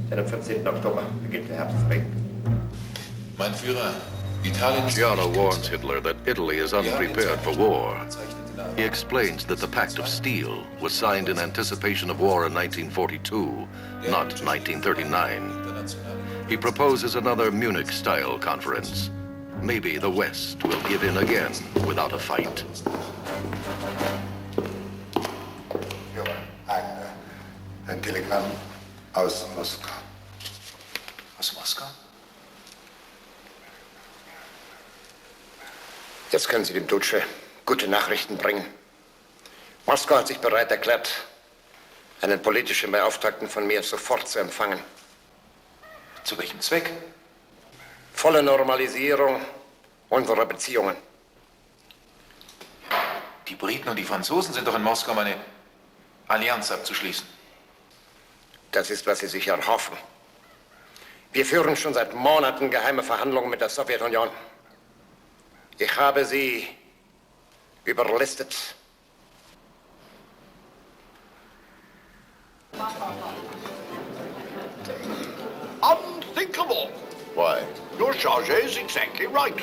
S21: Denn am 14. Oktober beginnt der Herbstregen.
S7: Mein Führer, Italien...
S3: Ciano warns Hitler that Italy is unprepared for war. He explains that the Pact of Steel was signed in anticipation of war in 1942, not 1939. He proposes another Munich-style conference. Maybe the West will give in again without a fight.
S21: Ein Telegramm aus Moskau. Aus Moskau? Jetzt können Sie dem Duce gute Nachrichten bringen. Moskau hat sich bereit erklärt, einen politischen Beauftragten von mir sofort zu empfangen.
S7: Zu welchem Zweck?
S21: Volle Normalisierung unserer Beziehungen.
S7: Die Briten und die Franzosen sind doch in Moskau, um eine Allianz abzuschließen.
S21: Das ist, was Sie sich erhoffen. Wir führen schon seit Monaten geheime Verhandlungen mit der Sowjetunion. Ich habe sie überlistet.
S20: Unthinkable!
S5: Why?
S20: Your charge is exactly right.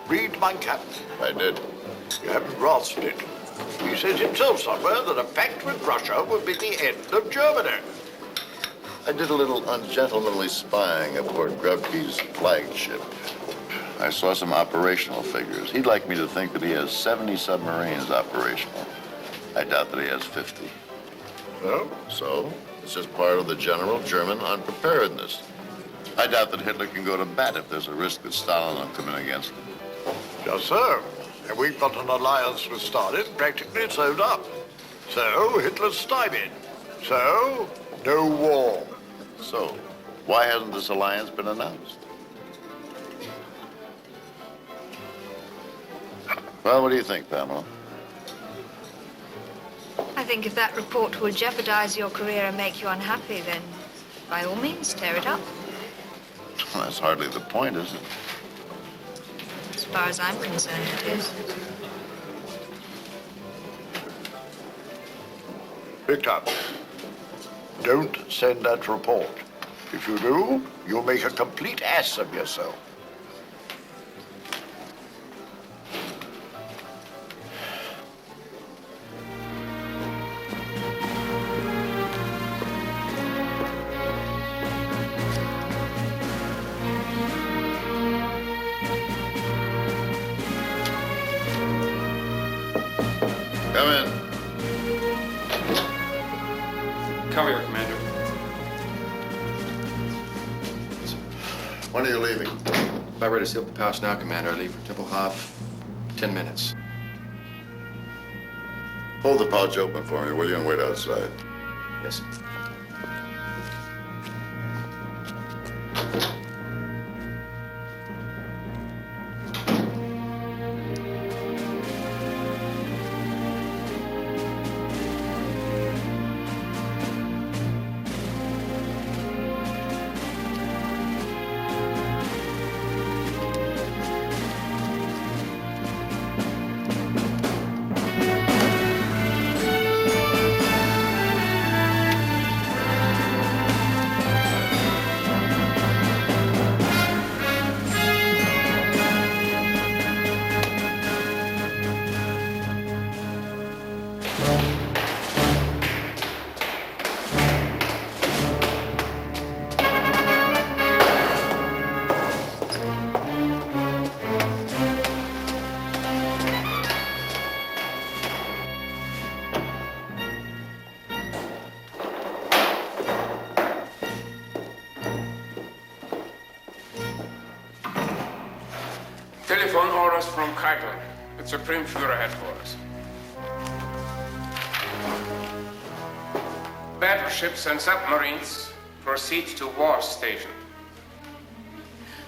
S20: Read Mein Kampf.
S5: I did.
S20: You haven't grasped it. He says himself somewhere that a pact with Russia would be the end of Germany.
S5: I did a little ungentlemanly spying aboard Grubke's flagship. I saw some operational figures. He'd like me to think that he has 70 submarines operational. I doubt that he has 50.
S20: Oh?
S5: So, it's just part of the general German unpreparedness. I doubt that Hitler can go to bat if there's a risk that Stalin will come in against him.
S20: Just so. And we've got an alliance with Stalin practically sewn up. So, Hitler's stymied. So, no war.
S5: So, why hasn't this alliance been announced? Well, what do you think, Pamela?
S19: I think if that report will jeopardize your career and make you unhappy, then by all means, tear it up.
S5: Well, that's hardly the point, is it?
S19: As far as I'm concerned, it is.
S11: Victor, don't send that report. If you do, you'll make a complete ass of yourself.
S5: Come in.
S23: Come here, Commander.
S5: When are you leaving?
S15: About ready to seal up the pouch now, Commander. I leave for Tempelhof 10 minutes.
S5: Hold the pouch open for me, will you, and wait outside.
S15: Yes, sir.
S22: Telephone orders from Keitel at Supreme Fuhrer headquarters. Battleships and submarines proceed to war station.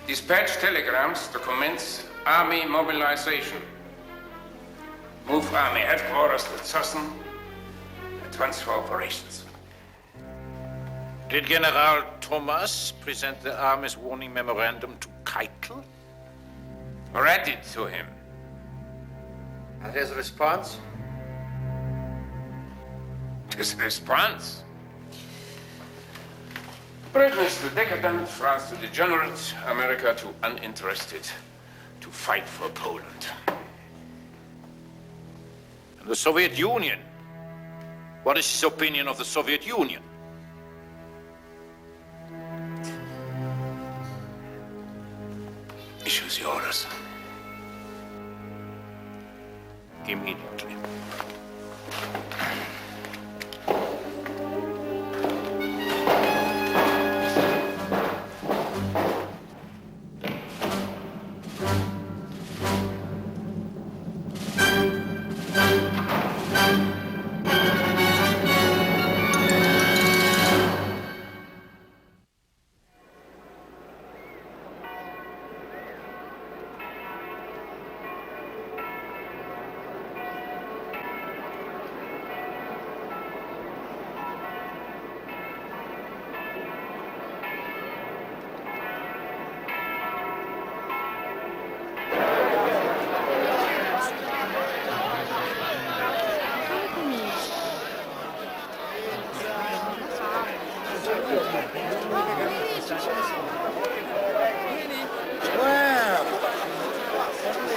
S22: Dispatch telegrams to commence army mobilization. Move army headquarters to Zossen and transfer operations.
S8: Did General Thomas present the Army's warning memorandum to Keitel?
S22: Read it to him.
S12: And his response?
S22: His response? Britain to decadent, France to degenerate, America to uninterested, to fight for Poland.
S8: And the Soviet Union? What is his opinion of the Soviet Union?
S22: Issues the orders.
S8: Immediately.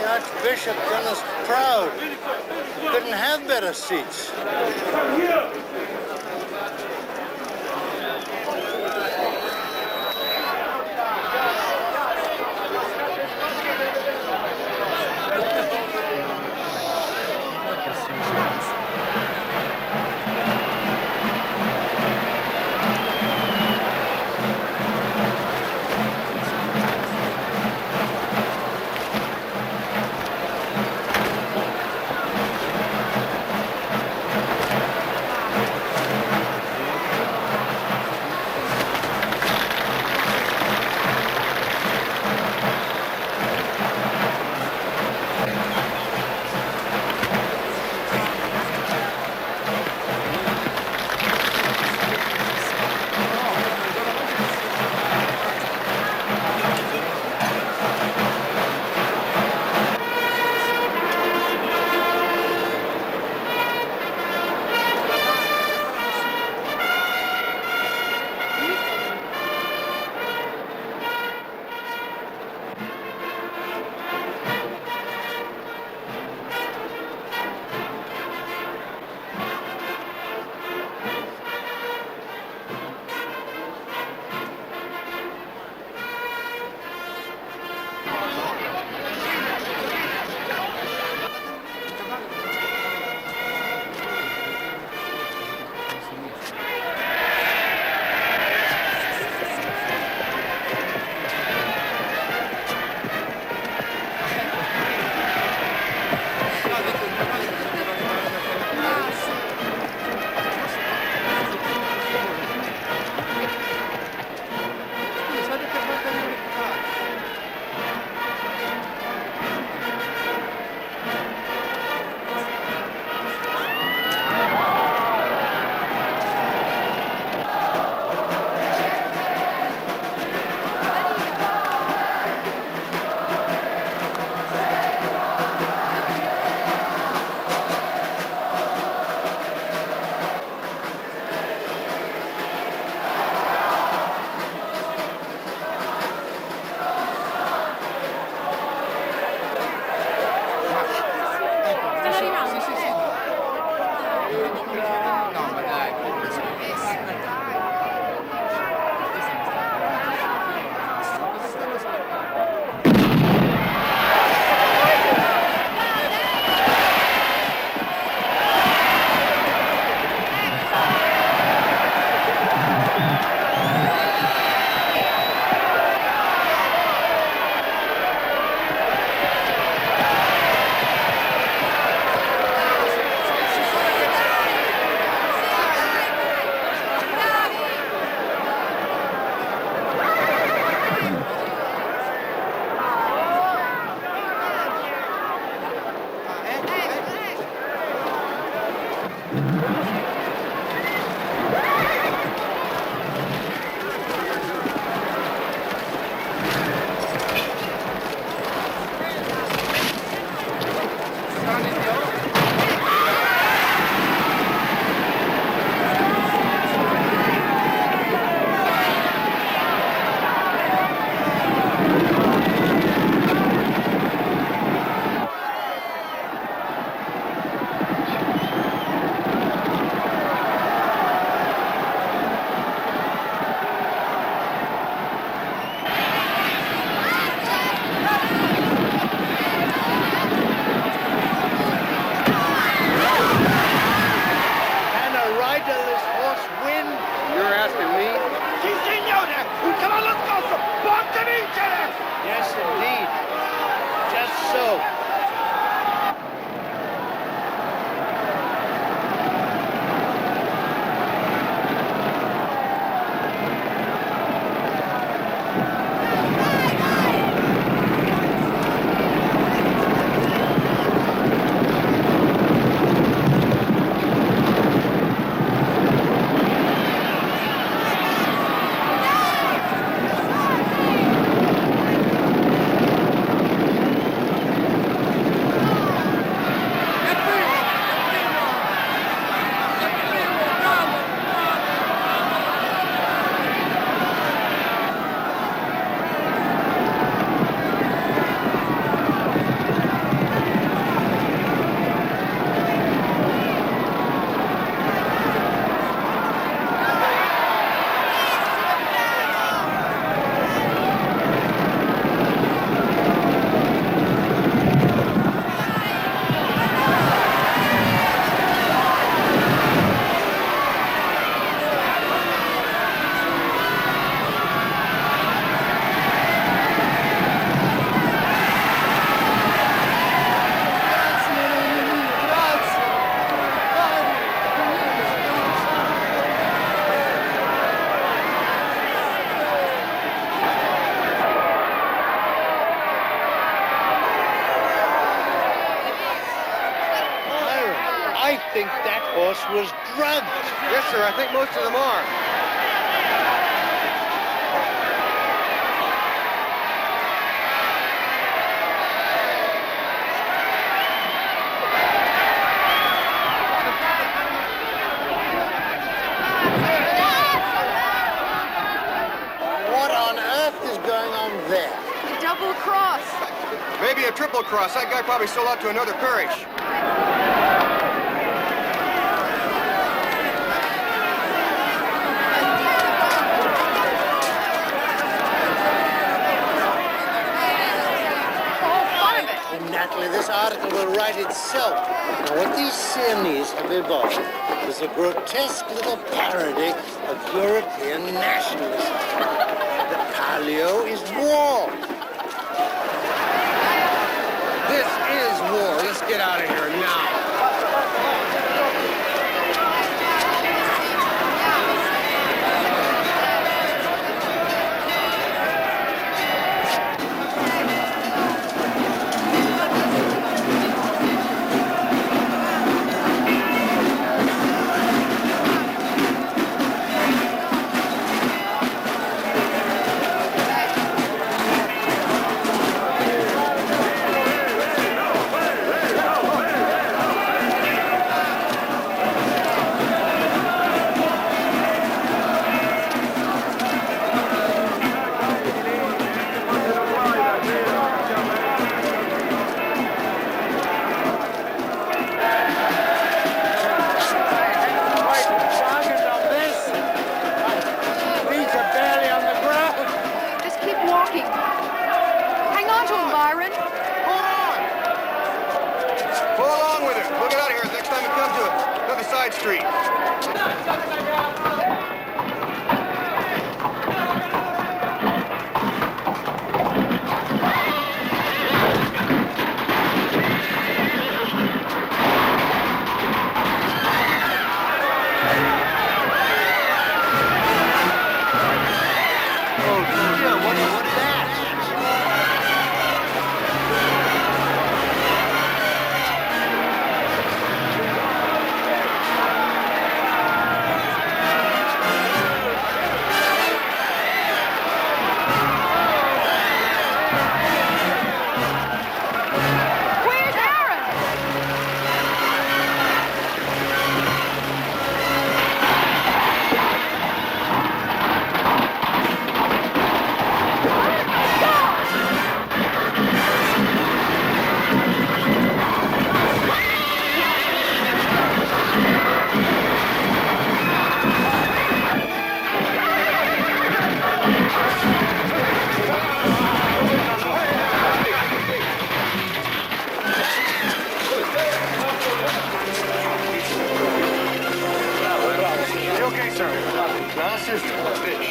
S11: Archbishop done us proud. Couldn't have better seats.
S20: Come here!
S11: think that horse was drugged.
S12: Yes, sir, I think most of them are.
S11: What on earth is going on there?
S6: A double cross.
S12: Maybe a triple cross. That guy probably sold out to another parish.
S11: And naturally, this article will write itself. Now, what these Siamese have evolved is a grotesque little parody of European nationalism. The Palio is war.
S12: This is war. Let's get out of here now.
S6: Hang on to him, Byron.
S12: Hold on! Pull along with him. We'll get out of here next time we come to another side street.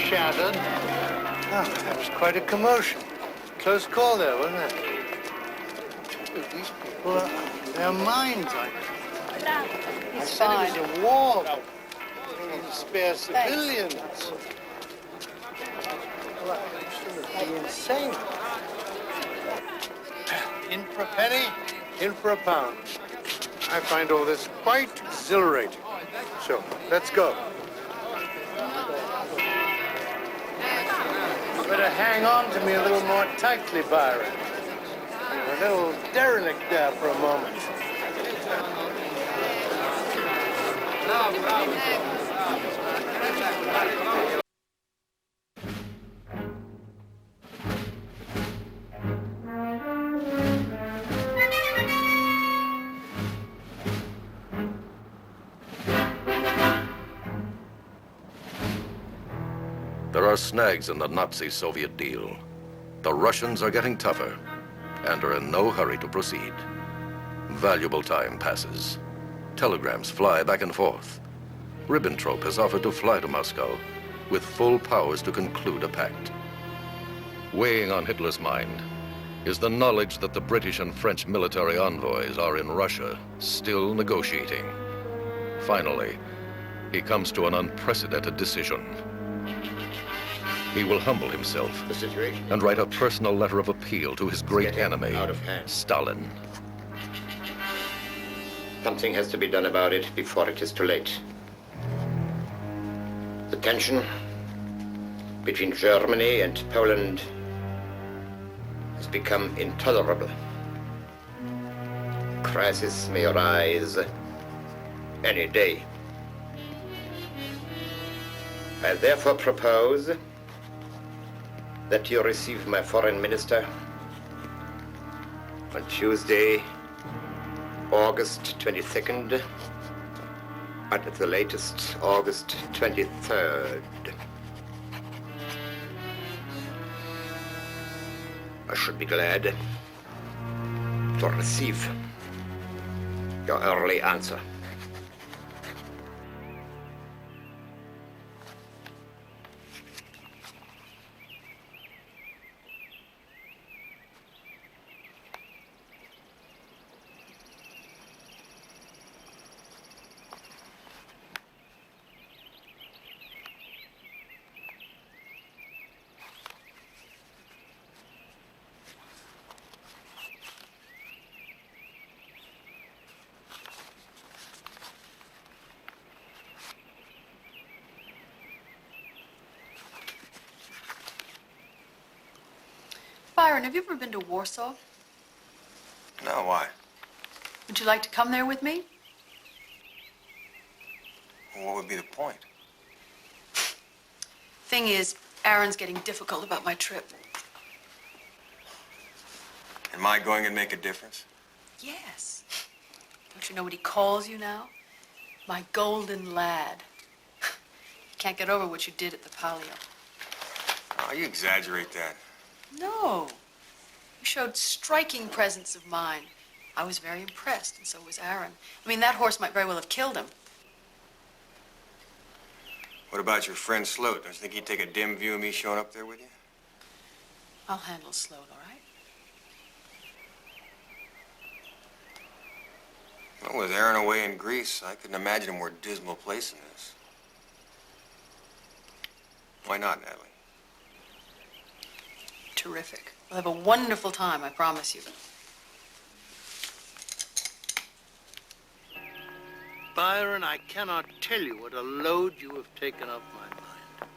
S11: Shattered. Oh, that was quite a commotion. Close call there, wasn't it? These people are their minds. I said it was a war. They need to spare civilians. Well, that would be insane. In for a penny, in for a pound. I find all this quite exhilarating. So, let's go. Better hang on to me a little more tightly, Byron. You're a little derelict there for a moment.
S3: There are snags in the Nazi-Soviet deal. The Russians are getting tougher and are in no hurry to proceed. Valuable time passes. Telegrams fly back and forth. Ribbentrop has offered to fly to Moscow with full powers to conclude a pact. Weighing on Hitler's mind is the knowledge that the British and French military envoys are in Russia, still negotiating. Finally, he comes to an unprecedented decision. He will humble himself and write a personal letter of appeal to his great enemy, Stalin.
S21: Something has to be done about it before it is too late. The tension between Germany and Poland has become intolerable. Crisis may arise any day. I therefore propose that you receive my foreign minister on Tuesday, August 22nd, but at the latest, August 23rd. I should be glad to receive your early answer.
S6: Byron, have you ever been to Warsaw?
S12: No, why?
S6: Would you like to come there with me?
S12: Well, what would be the point?
S6: Thing is, Aaron's getting difficult about my trip.
S12: Am I going to make a difference?
S6: Yes. Don't you know what he calls you now? My golden lad. He can't get over what you did at the Palio.
S12: Oh, you exaggerate that.
S6: No. You showed striking presence of mind. I was very impressed, and so was Aaron. I mean, that horse might very well have killed him.
S12: What about your friend Sloat? Don't you think he'd take a dim view of me showing up there with you?
S6: I'll handle Sloat, all right?
S12: Well, with Aaron away in Greece, I couldn't imagine a more dismal place than this. Why not, Natalie?
S6: Terrific. We'll have a wonderful time, I promise you.
S11: Byron, I cannot tell you what a load you have taken off my mind.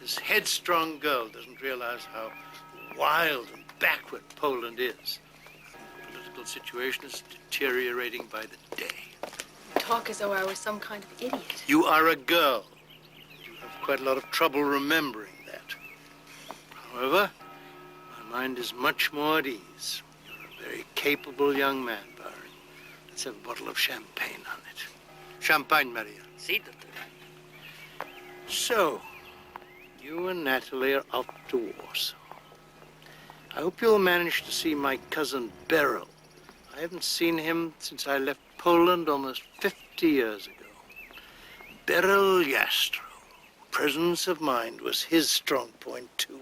S11: This headstrong girl doesn't realize how wild and backward Poland is. The political situation is deteriorating by the day.
S6: You talk as though I was some kind of idiot.
S11: You are a girl. You have quite a lot of trouble remembering that. However, my mind is much more at ease. You're a very capable young man, Byron. Let's have a bottle of champagne on it. Champagne, Maria.
S10: Si, Doctor.
S11: So, you and Natalie are off to Warsaw. I hope you'll manage to see my cousin Beryl. I haven't seen him since I left Poland almost 50 years ago. Beryl Jastrow. Presence of mind was his strong point, too.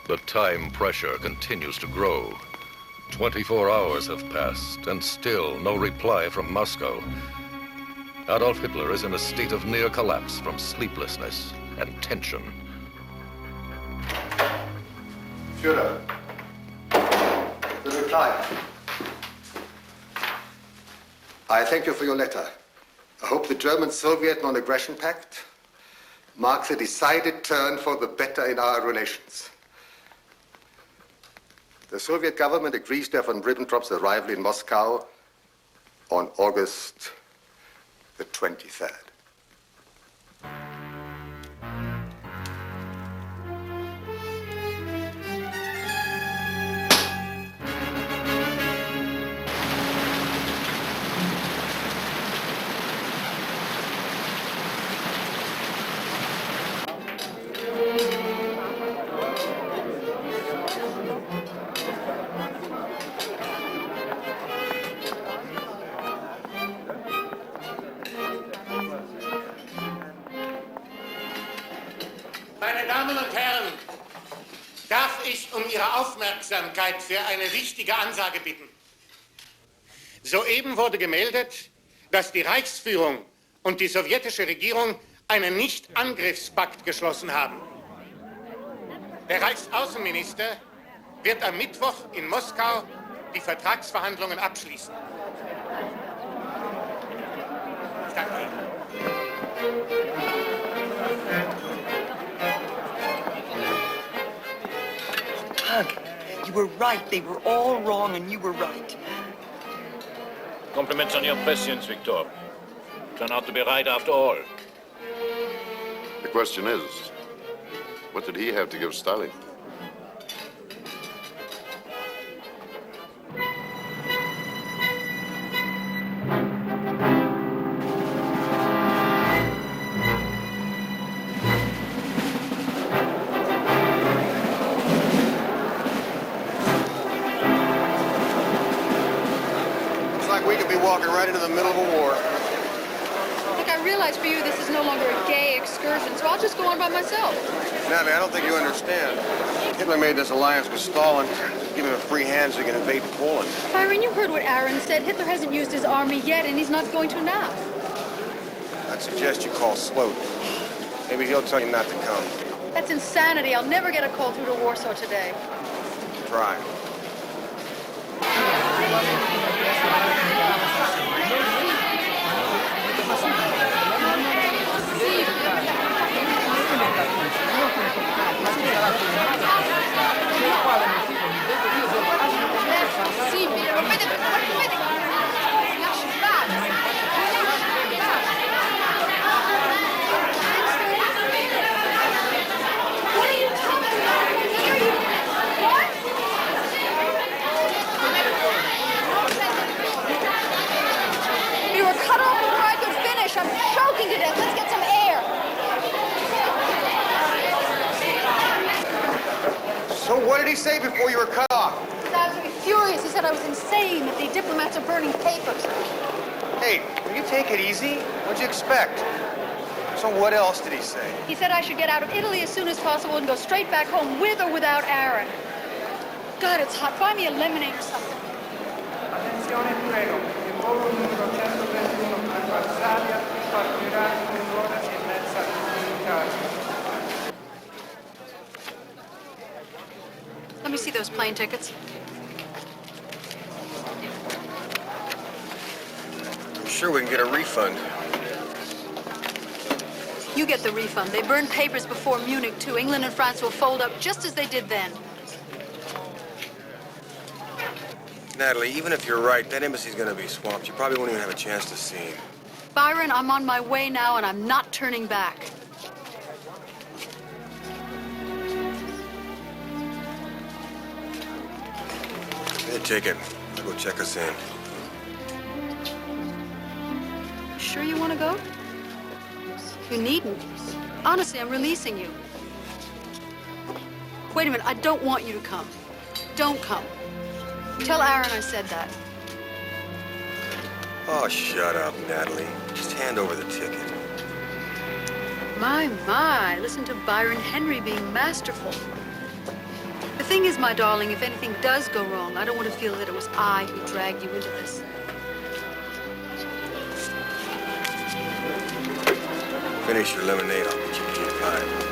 S3: The time pressure continues to grow. 24 hours have passed, and still no reply from Moscow. Adolf Hitler is in a state of near collapse from sleeplessness and tension.
S16: Fuhrer, the reply. I thank you for your letter. I hope the German-Soviet non-aggression pact marks a decided turn for the better in our relations. The Soviet government agrees to have von Ribbentrop's arrival in Moscow on August the 23rd.
S18: Meine Damen und Herren, darf ich um Ihre Aufmerksamkeit für eine wichtige Ansage bitten. Soeben wurde gemeldet, dass die Reichsführung und die sowjetische Regierung einen Nicht-Angriffspakt geschlossen haben. Der Reichsaußenminister wird am Mittwoch in Moskau die Vertragsverhandlungen abschließen. Ich danke Ihnen.
S9: You were right. They were all wrong, and you were right.
S8: Compliments on your prescience, Victor. Turn out to be right after all.
S5: The question is, what did he have to give Stalin?
S4: We could be walking right into the middle of a war.
S6: Look, I realize for you this is no longer a gay excursion, so I'll just go on by myself.
S4: Natalie, I don't think you understand. Hitler made this alliance with Stalin, give him a free hand so he can invade Poland.
S6: Byron, you heard what Aaron said. Hitler hasn't used his army yet, and he's not going to now.
S4: I'd suggest you call Sloat. Maybe he'll tell you not to come.
S6: That's insanity. I'll never get a call through to Warsaw today.
S4: Try.
S6: We were cut off before I could finish. I'm choking to death. Let's get some air.
S4: So what did he say before you were cut off?
S6: He was absolutely furious. He said I was insane, that the diplomats are burning papers.
S4: Hey, will you take it easy? What'd you expect? So what else did he say?
S6: He said I should get out of Italy as soon as possible and go straight back home with or without Aaron. God, it's hot. Buy me a lemonade or something.
S13: Attenzione, prego. Il volo numero 121 per Varsavia partirà in un'ora e mezza in Italia.
S6: Let me see those plane tickets.
S12: I'm sure we can get a refund.
S6: You get the refund. They burned papers before Munich, too. England and France will fold up just as they did then.
S12: Natalie, even if you're right, that embassy's gonna be swamped. You probably won't even have a chance to see him.
S6: Byron, I'm on my way now, and I'm not turning back.
S12: Here, take it. I'll go check us in.
S6: Sure you want to go? You needn't. Honestly, I'm releasing you. Wait a minute, I don't want you to come. Don't come. Tell Aaron I said that.
S12: Oh, shut up, Natalie. Just hand over the ticket.
S6: My, listen to Byron Henry being masterful. The thing is, my darling, if anything does go wrong, I don't want to feel that it was I who dragged you into this.
S12: Finish your lemonade, I'll get you a key pie.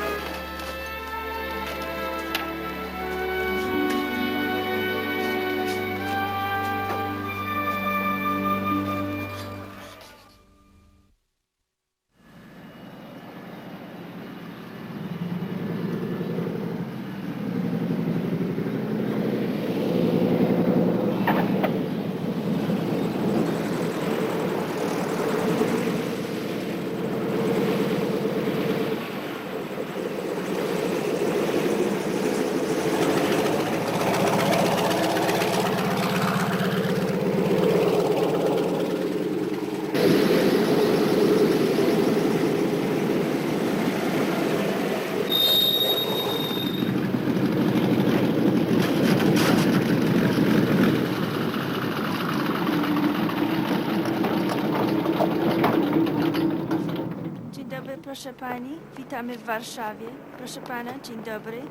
S17: Proszę pani, witamy w Warszawie. Proszę pana, dzień dobry.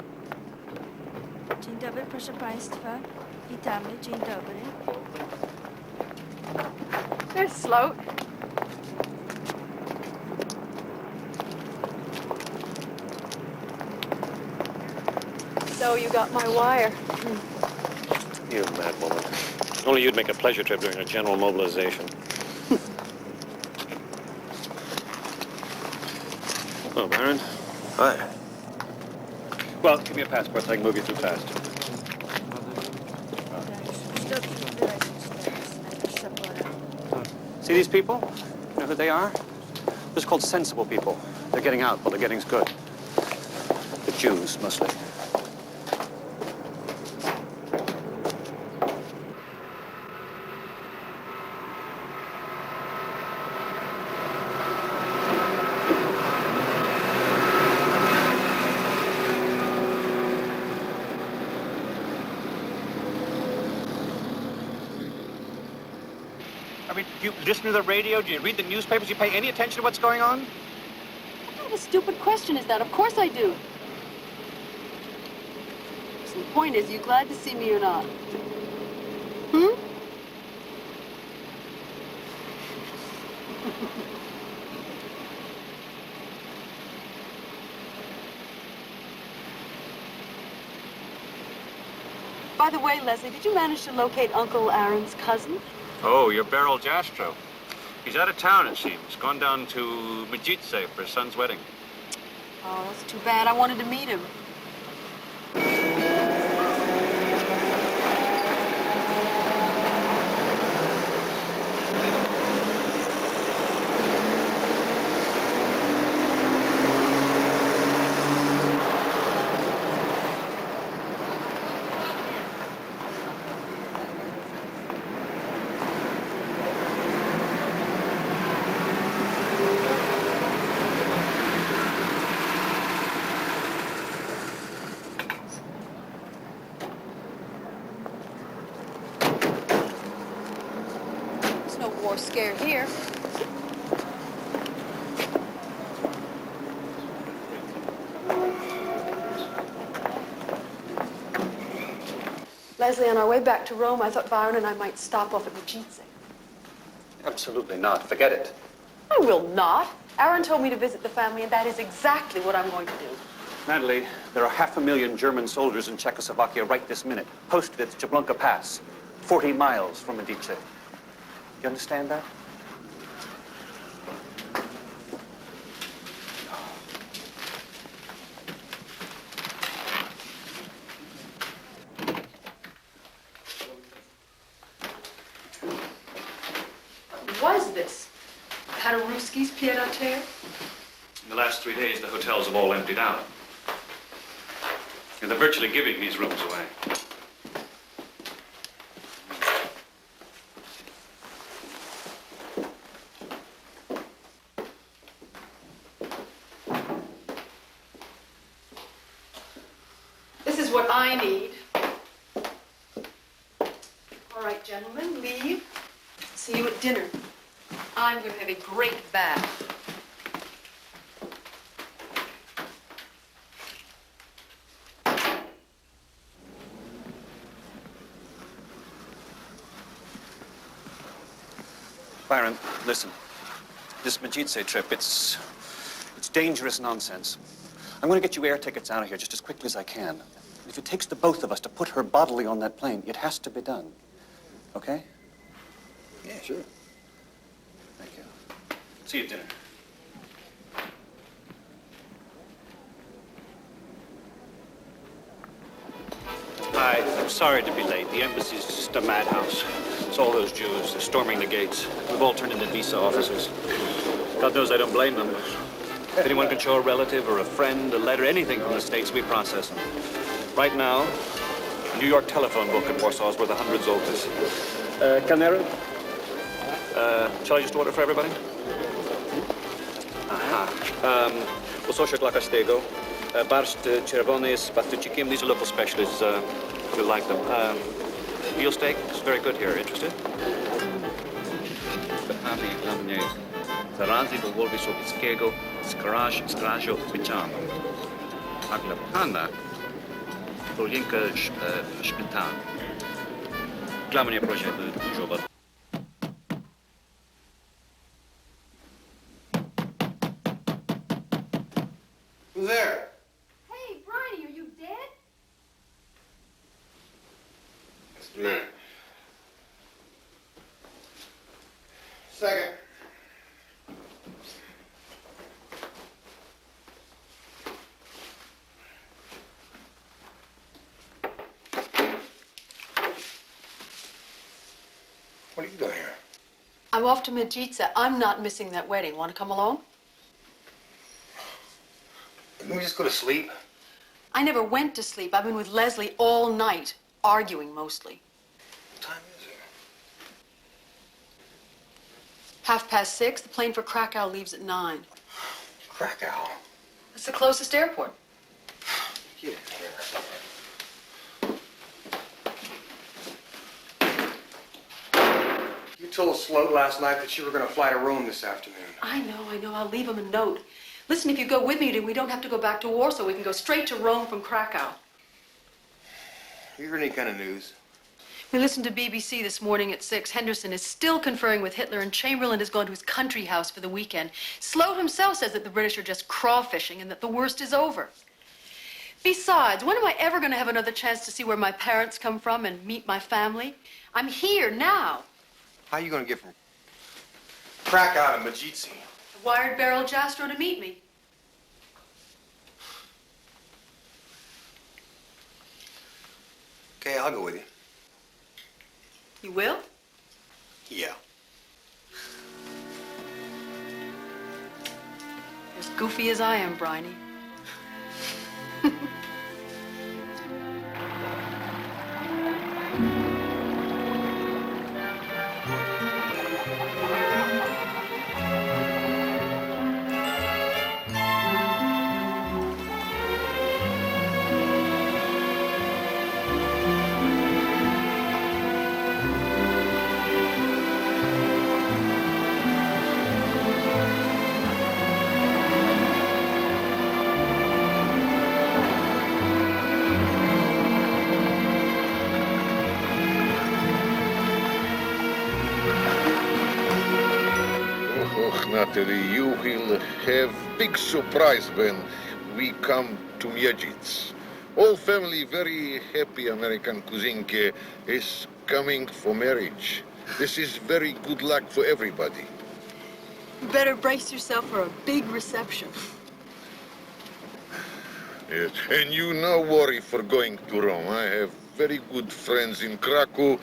S17: Dzień dobry, proszę państwa. Witamy, dzień dobry.
S6: There's Sloat. So you got my wire.
S1: You mad woman. Only you'd make a pleasure trip during a general mobilization. Oh, Byron.
S15: Hi.
S1: Well, give me a passport so I can move you through fast. See these people? You know who they are? They're called sensible people. They're getting out while the getting's good. The Jews, mostly. Do you listen to the radio? Do you read the newspapers? Do you pay any attention to what's going on?
S6: What kind of a stupid question is that? Of course I do. So the point is, you glad to see me or not? Hmm? By the way, Leslie, did you manage to locate Uncle Aaron's cousin?
S1: Oh, your Beryl Jastrow. He's out of town, it seems. Gone down to Mejitse for his son's wedding.
S6: Oh, that's too bad. I wanted to meet him. Scare here. Leslie, on our way back to Rome, I thought Byron and I might stop off at Mejitse.
S1: Absolutely not. Forget it.
S6: I will not. Aaron told me to visit the family, and that is exactly what I'm going to do.
S1: Natalie, there are 500,000 German soldiers in Czechoslovakia right this minute, posted at the Jablonka Pass, 40 miles from Mejitse. You understand that?
S6: Was this? Paderewski's pied-à-terre?
S1: In the last 3 days, the hotels have all emptied out. And they're virtually giving these rooms away.
S6: This is what I need. All right, gentlemen, leave. See you at dinner. I'm going to have a great bath.
S1: Byron, listen. This Mejitse trip, it's dangerous nonsense. I'm going to get you air tickets out of here just as quickly as I can. If it takes the both of us to put her bodily on that plane, it has to be done. Okay?
S15: Yeah, sure.
S1: Thank you. See you at dinner. Hi, I'm sorry to be late. The embassy's just a madhouse. It's all those Jews. They're storming the gates. We've all turned into visa officers. God knows I don't blame them. If anyone can show a relative or a friend, a letter, anything from the States, we process them. Right now, a New York telephone book in Warsaw is worth 100 zlotys. Canary? Shall I just order for everybody? Aha. Łososio dla każdego. Barszt czerwony z patucikiem. These are local specialists. You'll like them. Eel steak is very good here. Interested?
S2: Kochany dla mnie zarazy do Wolwy Sowieckiego skrażo wyciano. A dla pana polienkę śmietany.
S1: Dla mnie proszę dużo wody.
S4: Who's there?
S6: Hey, Bridie, are you dead?
S4: What are you doing here?
S6: I'm off to Medjica. I'm not missing that wedding. Want to come along?
S4: Didn't we just go to sleep?
S6: I never went to sleep. I've been with Leslie all night, arguing mostly.
S4: What time is it?
S6: 6:30. The plane for Krakow leaves at 9.
S4: Krakow?
S6: It's the closest airport.
S4: Get in here. You told Sloat last night that you were going to fly to Rome this afternoon.
S6: I know. I'll leave him a note. Listen, if you go with me, we don't have to go back to Warsaw. We can go straight to Rome from Krakow.
S4: You heard any kind of news?
S6: We listened to BBC this morning at 6. Henderson is still conferring with Hitler, and Chamberlain has gone to his country house for the weekend. Sloat himself says that the British are just crawfishing and that the worst is over. Besides, when am I ever going to have another chance to see where my parents come from and meet my family? I'm here now.
S4: How are you going to get from Krakow to Medjica?
S6: I wired Beryl Jastrow to meet me.
S4: Okay, I'll go with you.
S6: You will?
S4: Yeah.
S6: As goofy as I am, Briney.
S7: Natalie, you will have big surprise when we come to Medjica. All family very happy American cousinke is coming for marriage. This is very good luck for everybody.
S6: You better brace yourself for a big reception.
S7: Yes, and you no worry for going to Rome. I have very good friends in Krakow,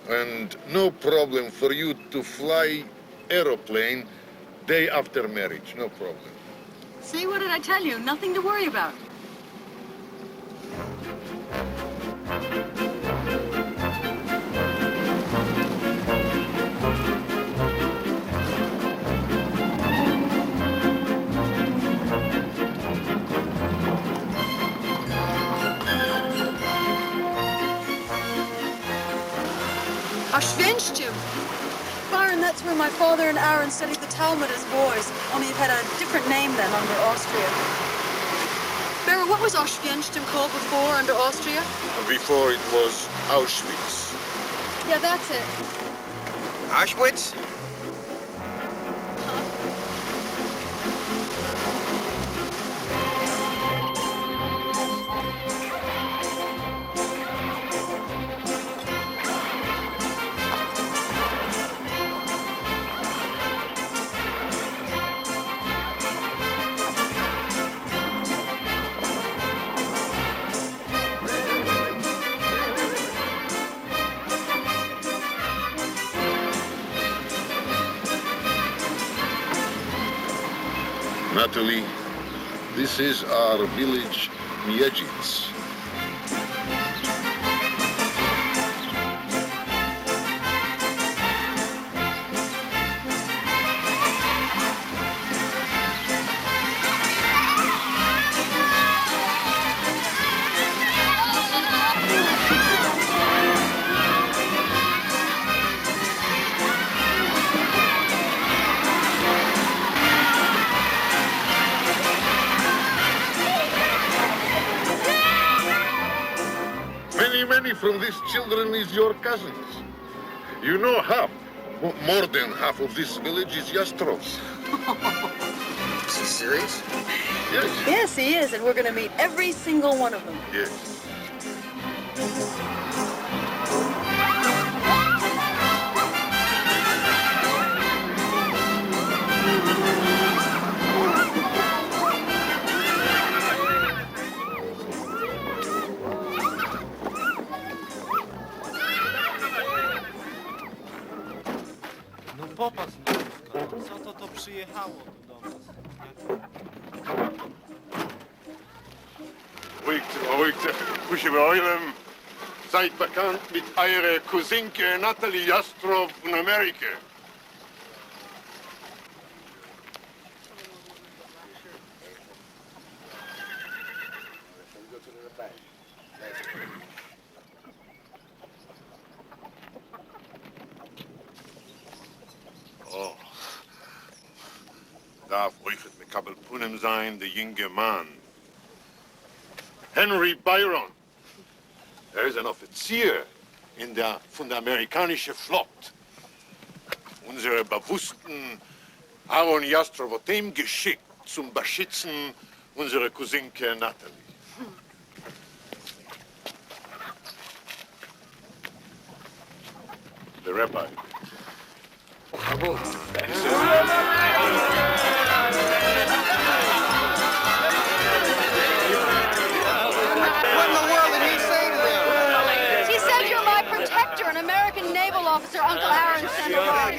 S7: and no problem for you to fly aeroplane day after marriage, no problem.
S6: See, what did I tell you? Nothing to worry about. Oświęcim! Byron, that's where my father and Aaron studied the Talmud as boys, only it had a different name then under Austria. Beryl, what was Oświęcim called before under Austria?
S7: Before it was Auschwitz.
S6: Yeah, that's it.
S4: Auschwitz?
S7: Natalie, this is our village, Medjica. Many from these children is your cousins. You know half, more than half of this village is Jastrow's.
S4: Is he serious?
S7: Yes.
S6: Yes, he is, and we're going to meet every single one of them.
S7: Yes.
S5: Ruhig, Kusche Eurem. Seid bekannt mit eurer Cousinke Natalie Jastrow von Amerika. Oh. Darf euch et Mekabel Punem sein, der junge Mann. Henry Byron. Ist ein Offizier von der amerikanischen Flotte. Unsere Bewussten haben Jastrow dem geschickt zum Beschützen unserer Cousinke Natalie. Der Rabbi.
S6: An American naval officer, Uncle Aaron, sent along.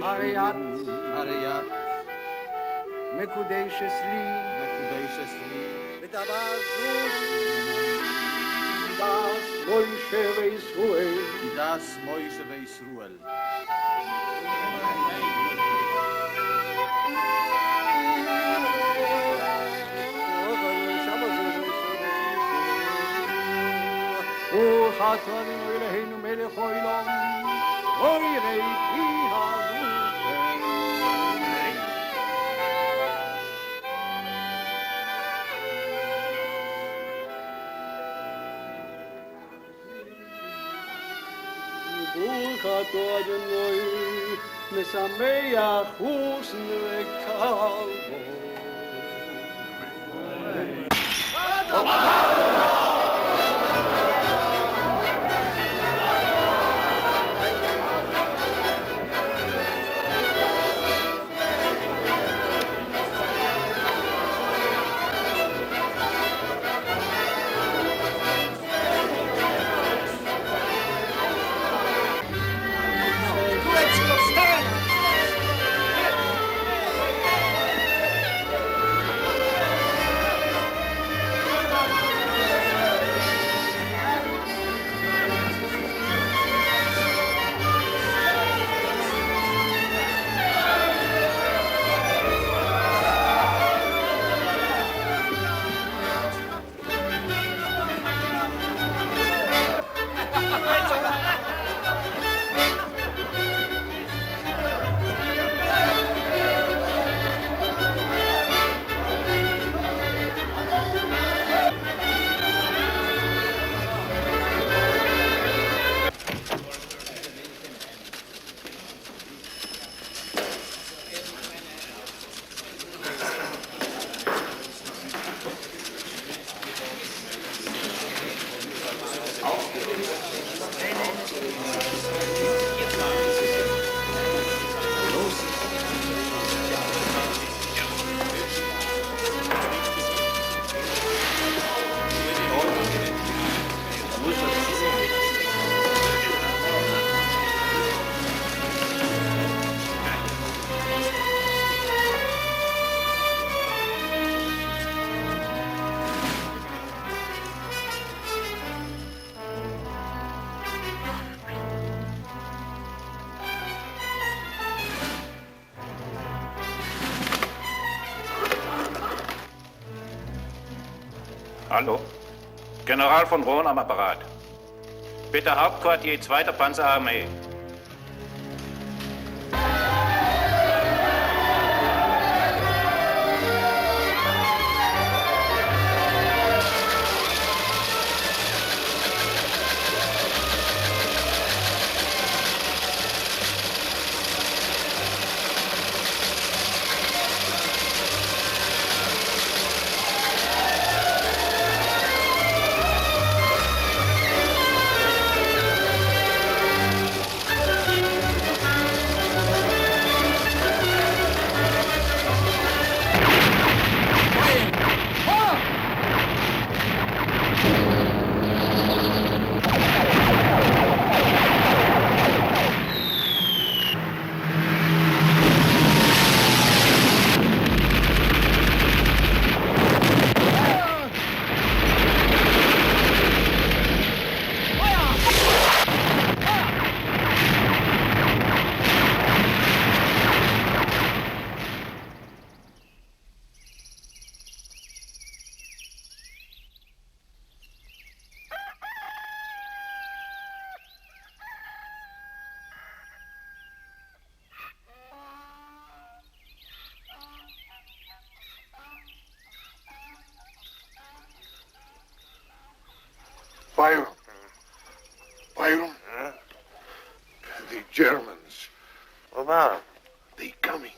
S13: Ariat, Ariat, Mekudeishes Li, Mitabas Das Moishe Veisruel, Das Moishe Veisruel. Uchatzavim Eloheinu Melech Olam, Oirei Pi HaRufen. Baruch Adonai, Mesameach Husn Ve'Kalbo.
S22: Hallo? General von Rohn am Apparat. Bitte Hauptquartier 2. Panzerarmee.
S7: Byron. Byron?
S4: Huh?
S7: The Germans.
S4: What about them?
S7: They coming.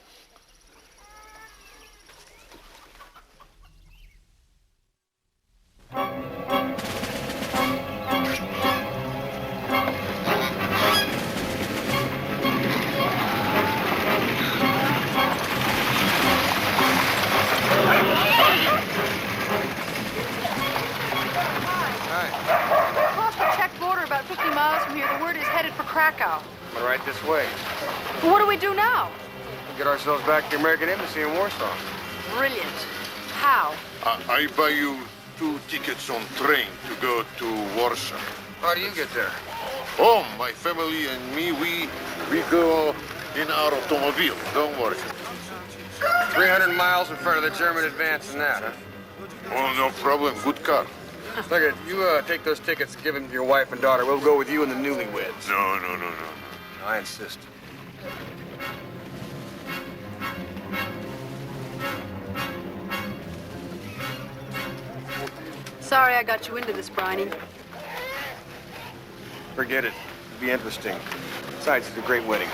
S6: Across the Czech border about 50 miles from here, the word is headed for Krakow.
S4: We're right this way.
S6: Well, what do we do now?
S4: We'll get ourselves back to the American Embassy in Warsaw.
S6: Brilliant. How?
S7: I buy you 2 tickets on train to go to Warsaw.
S4: How do you get there?
S7: Oh, my family and me, we go in our automobile. Don't worry.
S4: 300 miles in front of the German advance and that, huh?
S7: Oh, no problem. Good car.
S4: Look it, you take those tickets, give them to your wife and daughter. We'll go with you and the newlyweds.
S7: No.
S4: I insist.
S6: Sorry I got you into this, Briney.
S4: Forget it. It'll be interesting. Besides, it's a great wedding.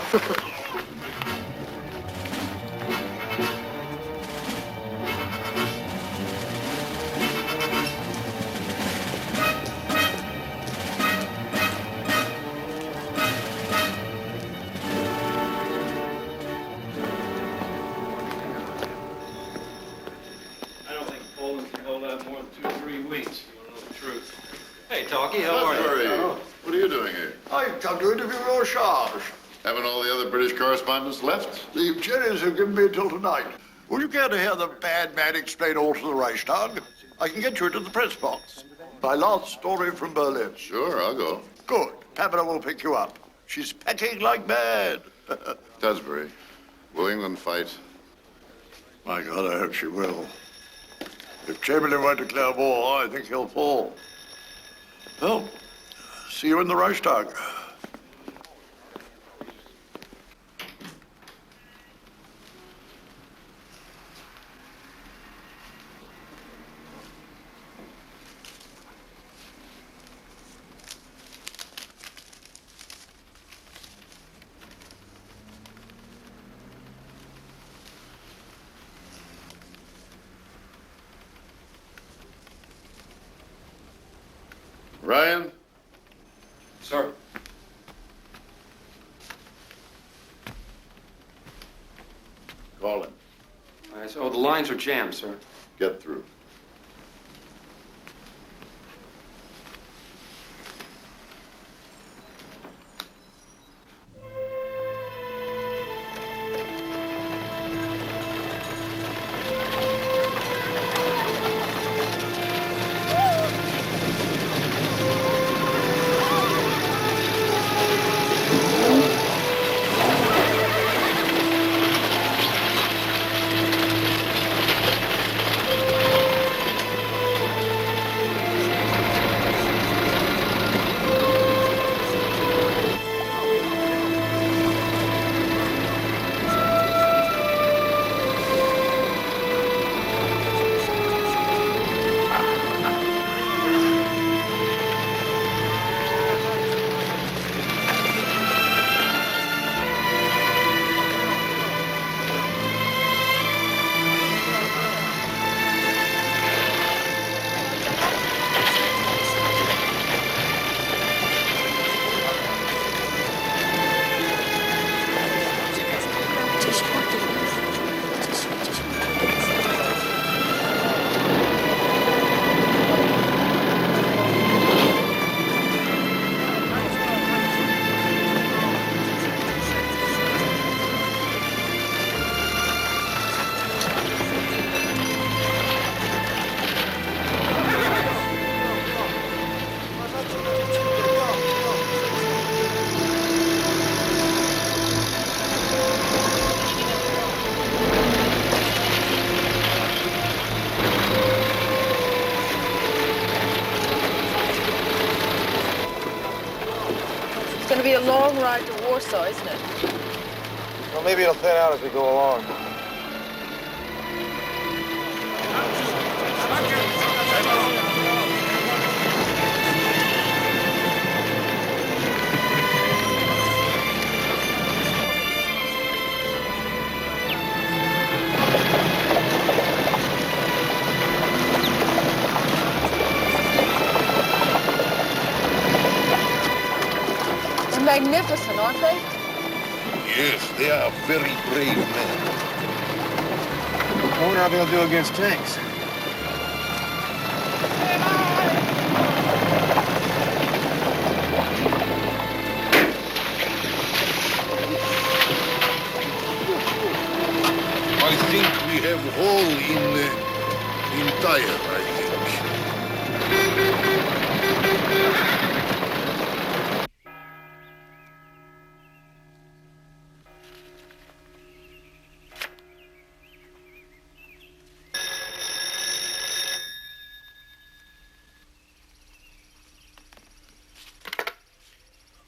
S15: Talkie, how are you?
S5: What are you doing here?
S7: I've come to interview your charge.
S5: Haven't all the other British correspondents left?
S7: The Jerrys have given me until tonight. Would you care to hear the bad man explain all to the Reichstag? I can get you into the press box. My last story from Berlin.
S5: Sure, I'll go.
S7: Good. Pamela will pick you up. She's packing like mad.
S5: Tusbury, will England fight?
S7: My God, I hope she will. If Chamberlain won't declare war, I think he'll fall. Well, see you in the Reichstag.
S5: Ryan?
S22: Sir.
S5: Call him.
S22: Oh, the lines are jammed, sir.
S5: Get through.
S6: It's going to be a long ride to Warsaw, isn't it?
S4: Well, maybe it'll thin out as we go along.
S6: Magnificent, aren't they?
S7: Yes, they are very brave men.
S4: I wonder how they'll do against tanks.
S7: I think we have all in tire, I think.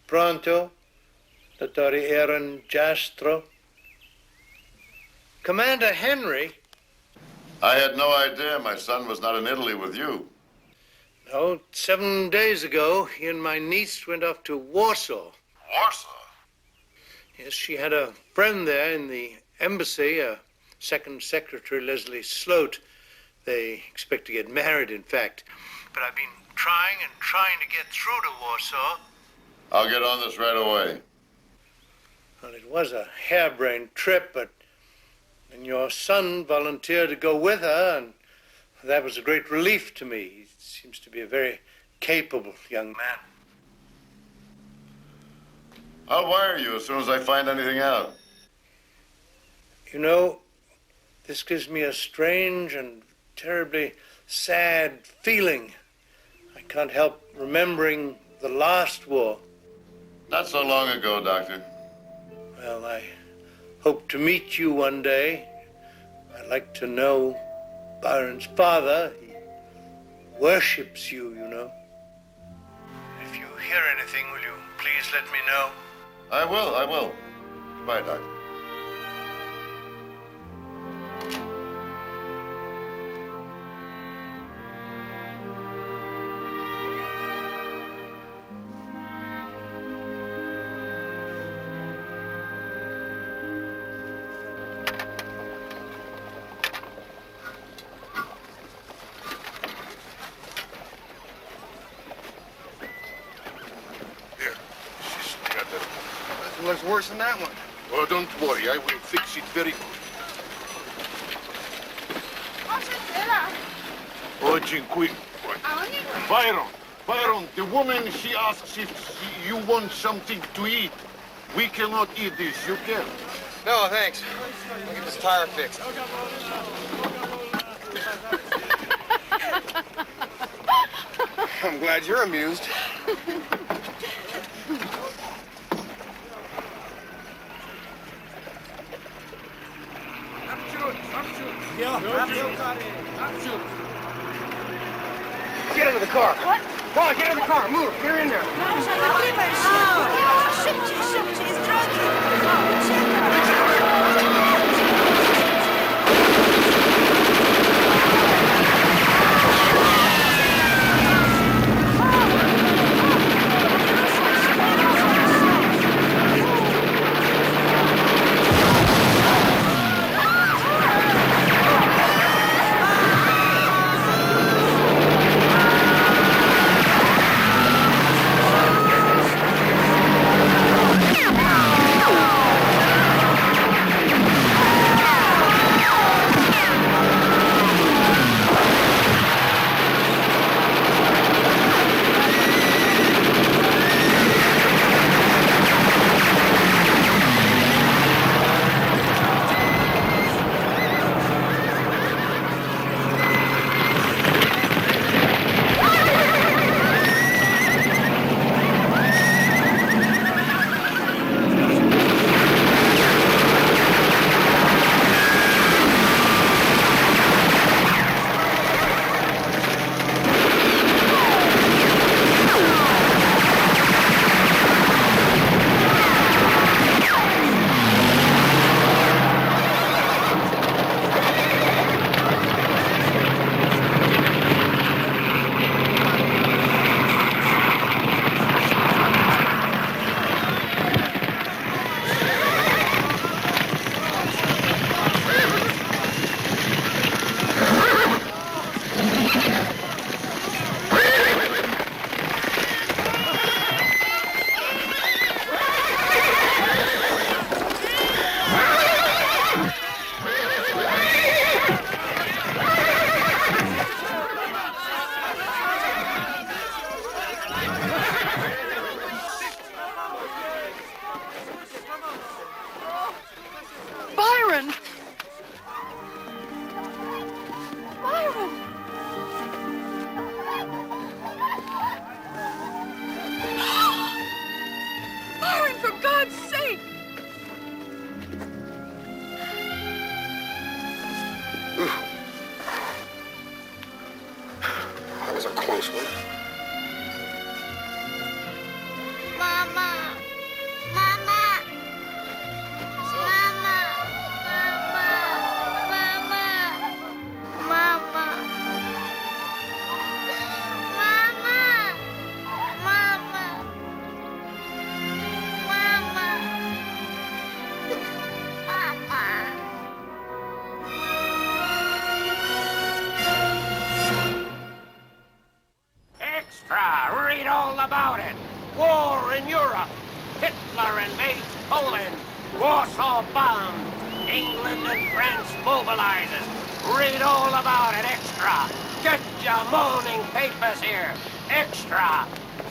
S11: Pronto, Dottor and Jastrow. Commander Henry?
S5: I had no idea my son was not in Italy with you.
S11: No, 7 days ago, he and my niece went off to Warsaw.
S5: Warsaw?
S11: Yes, she had a friend there in the embassy, Second Secretary Leslie Sloat. They expect to get married, in fact. But I've been trying to get through to Warsaw.
S5: I'll get on this right away.
S11: Well, it was a harebrained trip, but and your son volunteered to go with her, and that was a great relief to me. He seems to be a very capable young man.
S5: I'll wire you as soon as I find anything out.
S11: You know, this gives me a strange and terribly sad feeling. I can't help remembering the last war.
S5: Not so long ago, Doctor.
S11: Well, I hope to meet you one day. I'd like to know Byron's father. He worships you, you know. If you hear anything, will you please let me know?
S5: I will. Goodbye, Doctor.
S4: Looks worse than that one.
S7: Oh, don't worry. I will fix it very good. Oh, dziękuję. Byron, the woman, she asks if you want something to eat. We cannot eat this. You can.
S4: No, thanks. I'll get this tire fixed. I'm glad you're amused. Get into the car. What? Come on, get in the car. Move. Get in there. close one.
S14: Mama. Mama. Mama. Mama. Mama. Mama.
S18: Extra! Read all about it. War in Europe. Hitler invades Poland. Warsaw bombed. England and France mobilizes. Read all about it. Extra. Get your morning papers here. Extra.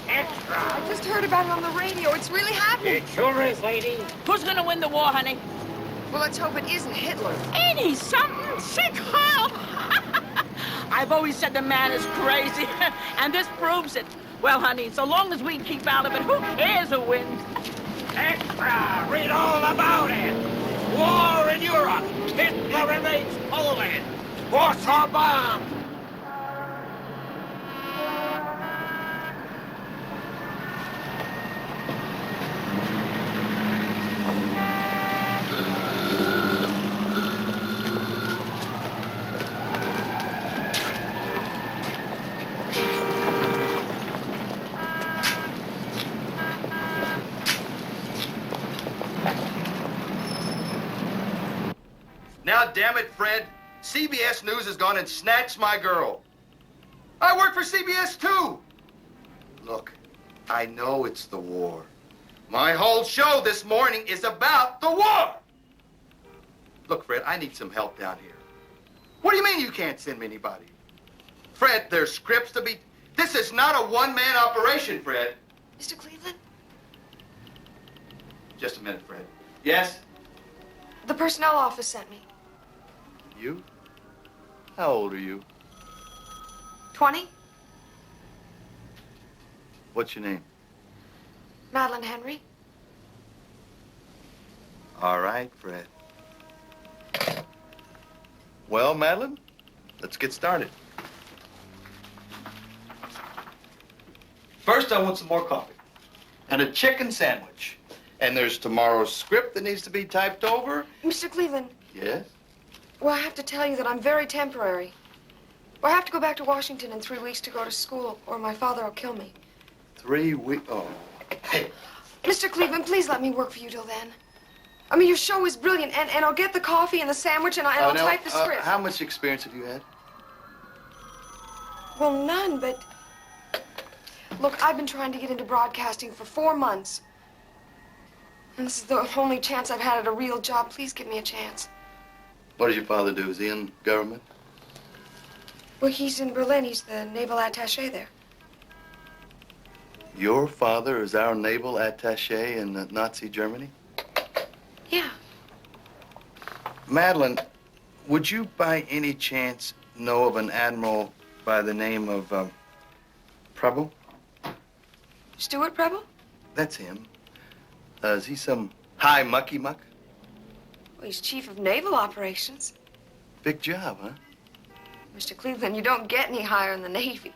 S18: Extra.
S6: I just heard about it on the radio. It's really happening.
S18: It sure is, lady.
S19: Who's gonna win the war, honey?
S6: Well, let's hope it isn't Hitler.
S19: Ain't he something sick, huh? I've always said the man is crazy, and this proves it. Well, honey, so long as we keep out of it, who cares who wins?
S18: Extra! Read all about it. War in Europe. Hitler invades Poland. Warsaw bombed.
S23: Now, damn it, Fred, CBS News has gone and snatched my girl. I work for CBS, too. Look, I know it's the war. My whole show this morning is about the war. Look, Fred, I need some help down here. What do you mean you can't send me anybody? Fred, there's scripts to be... This is not a one-man operation, Fred.
S6: Mr. Cleveland?
S23: Just a minute, Fred. Yes?
S6: The personnel office sent me.
S23: You? How old are you?
S6: 20?
S23: What's your name?
S6: Madeline Henry.
S23: All right, Fred. Well, Madeline, let's get started. First, I want some more coffee and a chicken sandwich. And there's tomorrow's script that needs to be typed over.
S6: Mr. Cleveland.
S23: Yes?
S6: Well, I have to tell you that I'm very temporary. Well, I have to go back to Washington in 3 weeks to go to school, or my father will kill me.
S23: 3 weeks? Oh. Hey.
S6: Mr. Cleveland, please let me work for you till then. I mean, your show is brilliant, and I'll get the coffee and the sandwich, and I'll type the script.
S23: How much experience have you had?
S6: Well, none, but... Look, I've been trying to get into broadcasting for 4 months. And this is the only chance I've had at a real job. Please give me a chance.
S23: What does your father do? Is he in government?
S6: Well, he's in Berlin. He's the naval attaché there.
S23: Your father is our naval attaché in Nazi Germany?
S6: Yeah.
S23: Madeline, would you by any chance know of an admiral by the name of Preble?
S6: Stuart Preble?
S23: That's him. Is he some high mucky-muck?
S6: Well, he's chief of naval operations.
S23: Big job, huh?
S6: Mr. Cleveland, you don't get any higher in the Navy.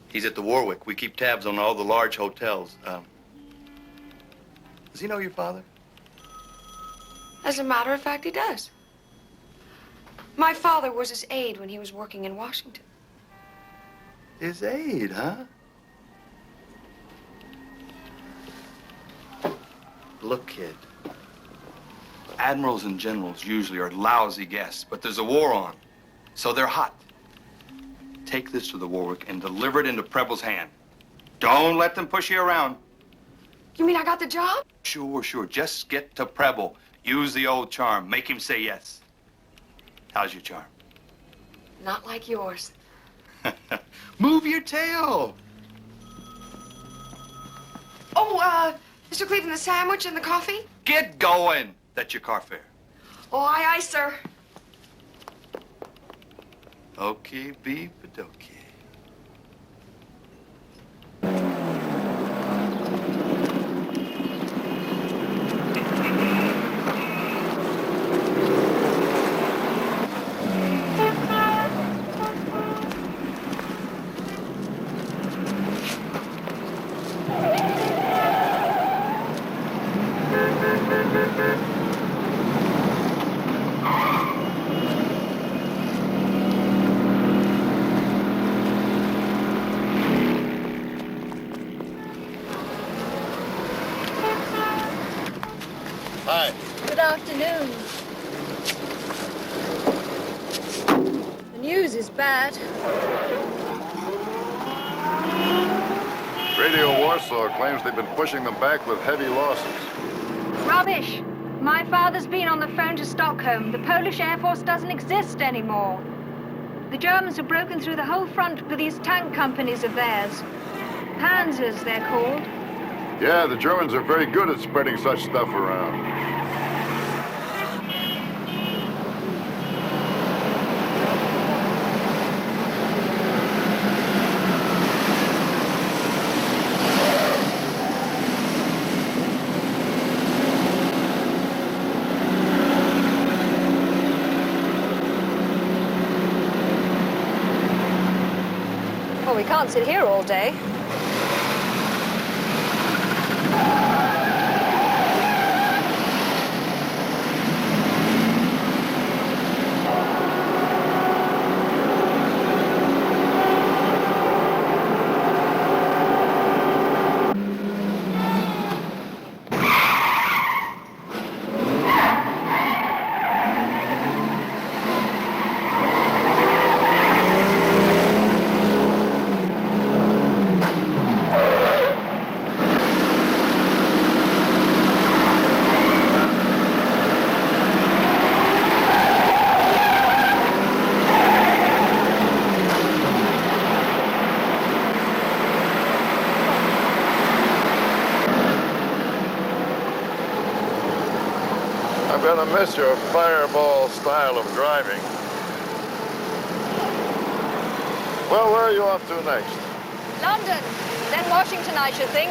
S23: He's at the Warwick. We keep tabs on all the large hotels. Does he know your father?
S6: As a matter of fact, he does. My father was his aide when he was working in Washington.
S23: His aide, huh? Look, kid. Admirals and generals usually are lousy guests, but there's a war on, so they're hot. Take this to the Warwick and deliver it into Preble's hand. Don't let them push you around.
S6: You mean I got the job?
S23: Sure, sure. Just get to Preble. Use the old charm. Make him say yes. How's your charm?
S6: Not like yours.
S23: Move your tail.
S6: Oh, Mr. Cleveland, the sandwich and the coffee?
S23: Get going. That's your car fare.
S6: Oh, aye, aye, sir.
S23: Okay, beef-a-dokey.
S11: Hi.
S17: Good afternoon. The news is bad.
S5: Radio Warsaw claims they've been pushing them back with heavy losses.
S10: Rubbish. My father's been on the phone to Stockholm. The Polish Air Force doesn't exist anymore. The Germans have broken through the whole front with these tank companies of theirs. Panzers, they're called.
S5: Yeah, the Germans are very good at spreading such stuff around.
S10: Well, we can't sit here all day.
S5: I'm gonna miss your fireball style of driving. Well, where are you off to next?
S10: London, then Washington, I should think.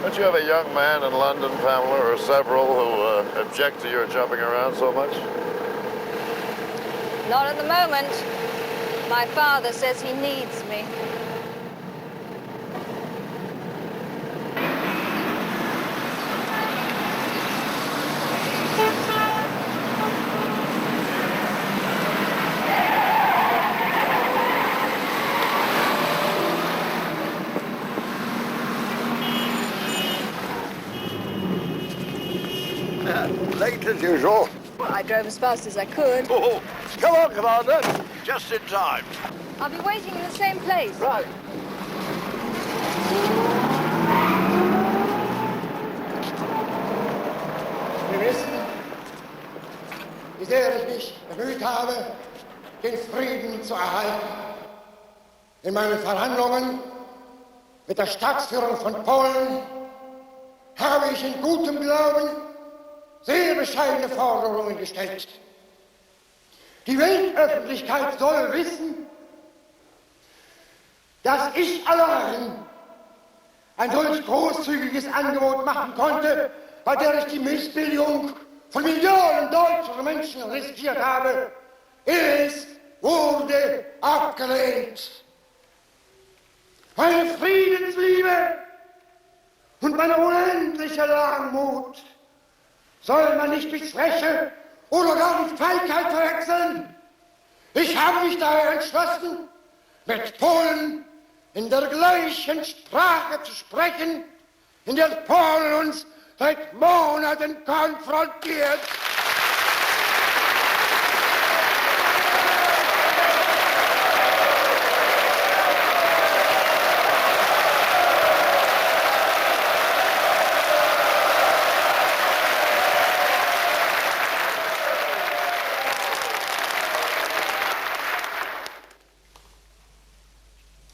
S5: Don't you have a young man in London, Pamela, or several who object to your jumping around so much?
S10: Not at the moment. My father says he needs me.
S20: Late as usual.
S10: Well, I drove as fast as I could.
S20: Oh, come on, Commander. Just in time.
S10: I'll be waiting in the same place.
S20: Right.
S21: Sie wissen, wie sehr ich mich bemüht habe, den Frieden zu erhalten. In meinen Verhandlungen mit der Staatsführung von Polen habe ich in gutem Glauben sehr bescheidene Forderungen gestellt. Die Weltöffentlichkeit soll wissen, dass ich allein ein solch großzügiges Angebot machen konnte, bei der ich die Missbilligung von Millionen deutscher Menschen riskiert habe. Es wurde abgelehnt. Meine Friedensliebe und meine unendliche Langmut soll man nicht mit Schwäche oder gar mit Feigheit verwechseln. Ich habe mich daher entschlossen, mit Polen in der gleichen Sprache zu sprechen, in der Polen uns seit Monaten konfrontiert.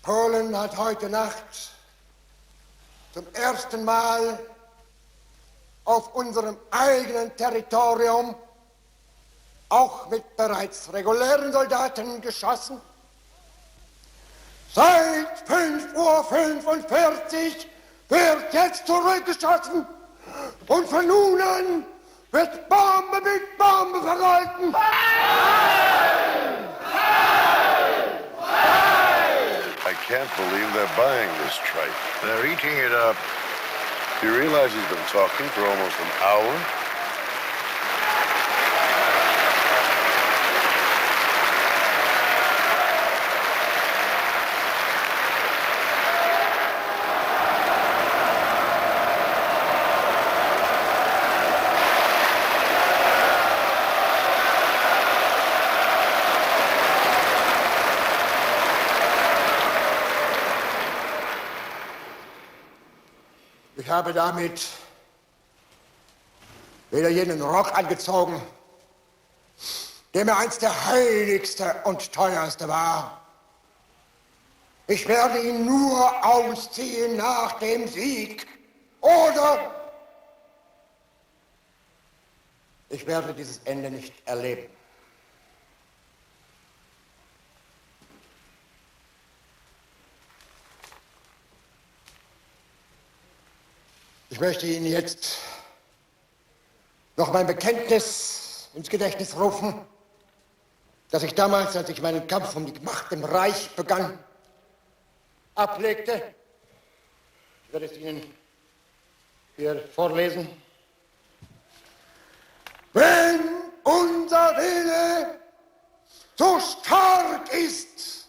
S21: Polen hat heute Nacht zum ersten Mal auf unserem eigenen Territorium auch mit bereits regulären Soldaten geschossen. Seit 5:45 Uhr wird jetzt zurückgeschossen und von nun an wird Bombe mit Bombe vergolten.
S5: I can't believe they're buying this tripe. They're eating it up. Do you realize he's been talking for almost an hour?
S21: Ich habe damit wieder jenen Rock angezogen, der mir einst der heiligste und teuerste war. Ich werde ihn nur ausziehen nach dem Sieg. Oder ich werde dieses Ende nicht erleben. Ich möchte Ihnen jetzt noch mein Bekenntnis ins Gedächtnis rufen, das ich damals, als ich meinen Kampf um die Macht im Reich begann, ablegte. Ich werde es Ihnen hier vorlesen. Wenn unser Wille so stark ist,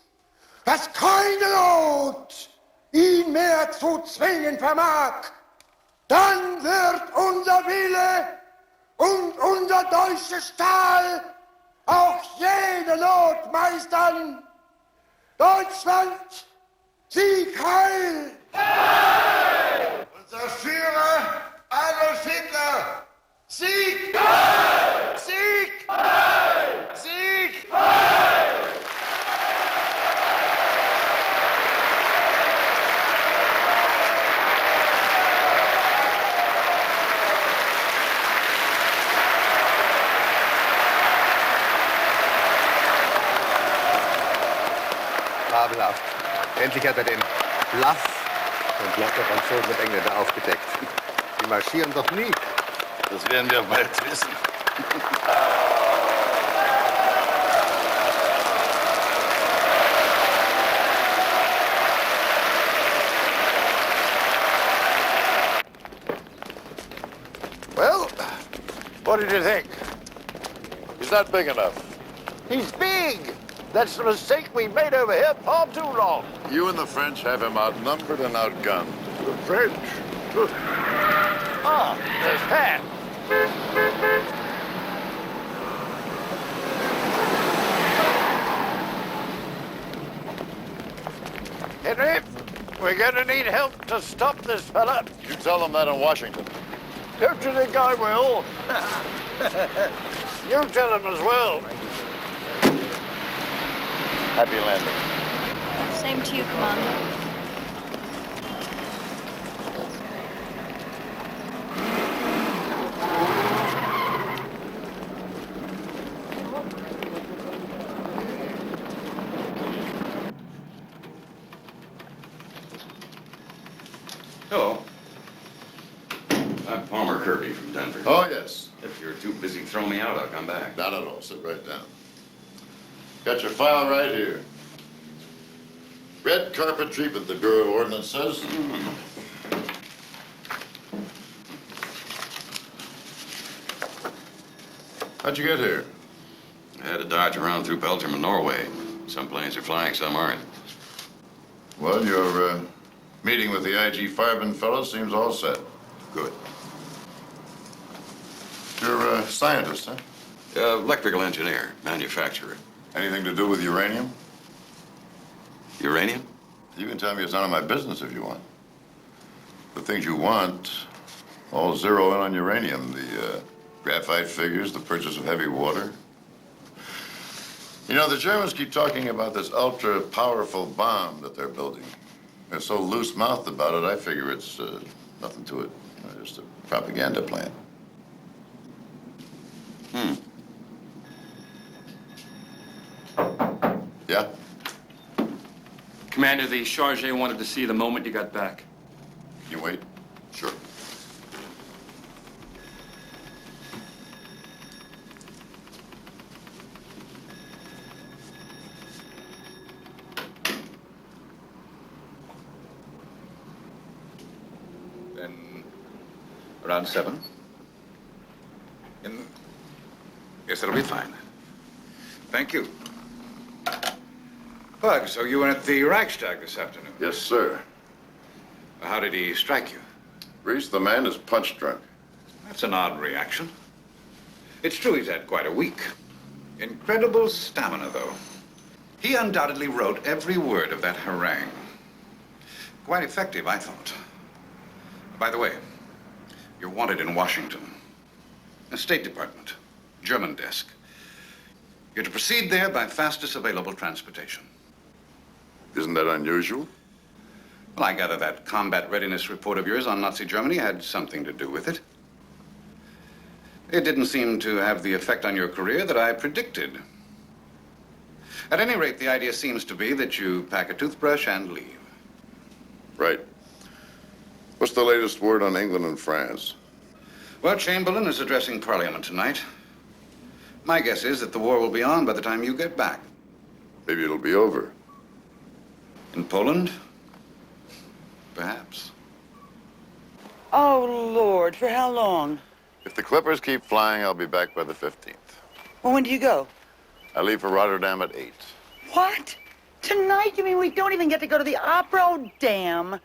S21: dass keine Not ihn mehr zu zwingen vermag, dann wird unser Wille und unser deutscher Stahl auch jede Not meistern. Deutschland, Sieg heil! Heil! Unser Führer Adolf Hitler, Sieg! Heil! Sieg! Heil! Sieg! Heil!
S3: Fabelhaft. Endlich hat er den Bluff und Block der Franzosen und Engländer aufgedeckt. Die marschieren doch nie.
S5: Das werden wir bald wissen.
S20: Well, what did you think?
S5: He's not big enough.
S20: He's big. That's the mistake we made over here far too long.
S5: You and the French have him outnumbered and outgunned.
S20: The French? Ah, there's Pat. Henry, we're gonna need help to stop this fella.
S5: You tell them that in Washington.
S20: Don't you think I will? You tell him as well.
S5: Happy landing.
S17: Same to you, Commander.
S2: Hello. I'm Palmer Kirby from Denver.
S5: Oh, yes.
S2: If you're too busy throwing me out, I'll come back.
S5: Not at all. Sit right down. Got your file right here. Red carpet treatment, the Bureau of Ordnance says. How'd you get here?
S2: I had to dodge around through Belgium and Norway. Some planes are flying, some aren't.
S5: Well, your meeting with the IG Fireman fellow seems all set.
S2: Good.
S5: You're a scientist, huh?
S2: Electrical engineer, manufacturer.
S5: Anything to do with uranium?
S2: Uranium?
S5: You can tell me it's none of my business if you want. The things you want all zero in on uranium. The graphite figures, the purchase of heavy water. You know, the Germans keep talking about this ultra-powerful bomb that they're building. They're so loose-mouthed about it, I figure it's nothing to it. Just a propaganda plan. Yeah?
S1: Commander, the Chargé wanted to see you the moment you got back.
S5: Can you wait?
S2: Sure.
S8: Then around 7? Yes, that'll be fine. Thank you. Bug, so you were at the Reichstag this afternoon?
S5: Yes, sir.
S8: How did he strike you?
S5: Reese, the man is punch drunk.
S8: That's an odd reaction. It's true he's had quite a week. Incredible stamina, though. He undoubtedly wrote every word of that harangue. Quite effective, I thought.
S2: By the way, you're wanted in Washington. The State Department, German desk. You're to proceed there by fastest available transportation.
S5: Isn't that unusual?
S2: Well, I gather that combat readiness report of yours on Nazi Germany had something to do with it. It didn't seem to have the effect on your career that I predicted. At any rate, the idea seems to be that you pack a toothbrush and leave.
S5: Right. What's the latest word on England and France?
S2: Well, Chamberlain is addressing Parliament tonight. My guess is that the war will be on by the time you get back.
S5: Maybe it'll be over.
S2: In Poland? Perhaps.
S9: Oh, Lord, for how long?
S5: If the Clippers keep flying, I'll be back by the 15th.
S9: Well, when do you go?
S5: I leave for Rotterdam at 8.
S9: What? Tonight? You mean we don't even get to go to the opera? Oh, damn.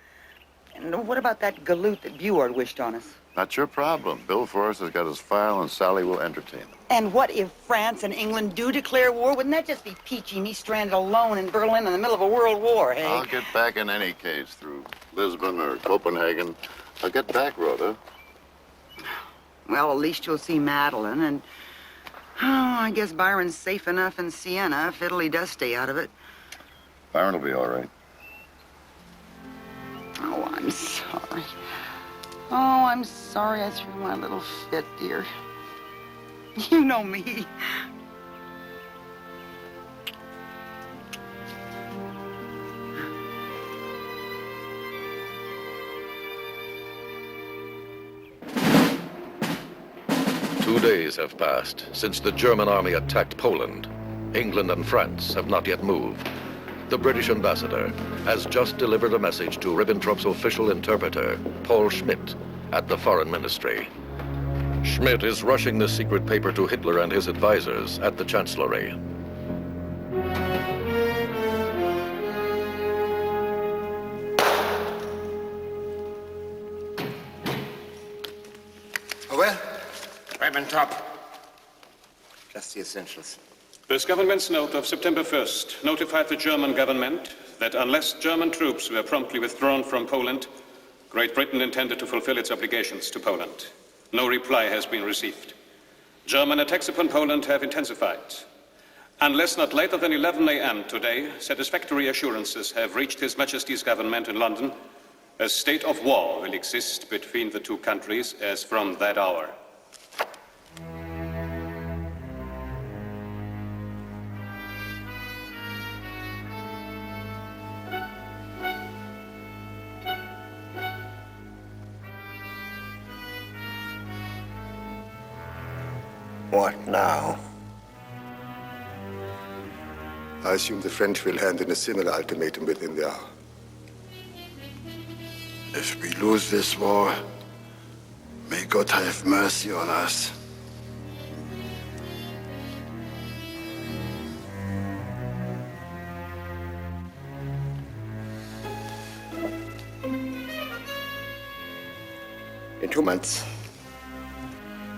S9: And what about that galoot that Buard wished on us?
S5: Not your problem. Bill Forrest has got his file, and Sally will entertain him.
S9: And what if France and England do declare war? Wouldn't that just be peachy, me stranded alone in Berlin in the middle of a world war, hey?
S5: I'll get back in any case through Lisbon or Copenhagen. I'll get back, Rhoda.
S9: Well, at least you'll see Madeline, and I guess Byron's safe enough in Siena if Italy does stay out of it.
S5: Byron will be all right.
S9: Oh, I'm sorry. Oh, I'm sorry I threw my little fit, dear. You know me.
S12: Two days have passed since the German army attacked Poland. England and France have not yet moved. The British ambassador has just delivered a message to Ribbentrop's official interpreter, Paul Schmidt, at the Foreign Ministry. Schmidt is rushing the secret paper to Hitler and his advisors at the Chancellery.
S23: Well?
S18: Ribbentrop.
S23: Just the essentials.
S1: This government's note of September 1st notified the German government that unless German troops were promptly withdrawn from Poland, Great Britain intended to fulfill its obligations to Poland. No reply has been received. German attacks upon Poland have intensified. Unless not later than 11 a.m. today, satisfactory assurances have reached His Majesty's government in London, a state of war will exist between the two countries as from that hour.
S21: What now?
S16: I assume the French will hand in a similar ultimatum within the hour. If we lose this war, may God have mercy on us.
S21: In 2 months,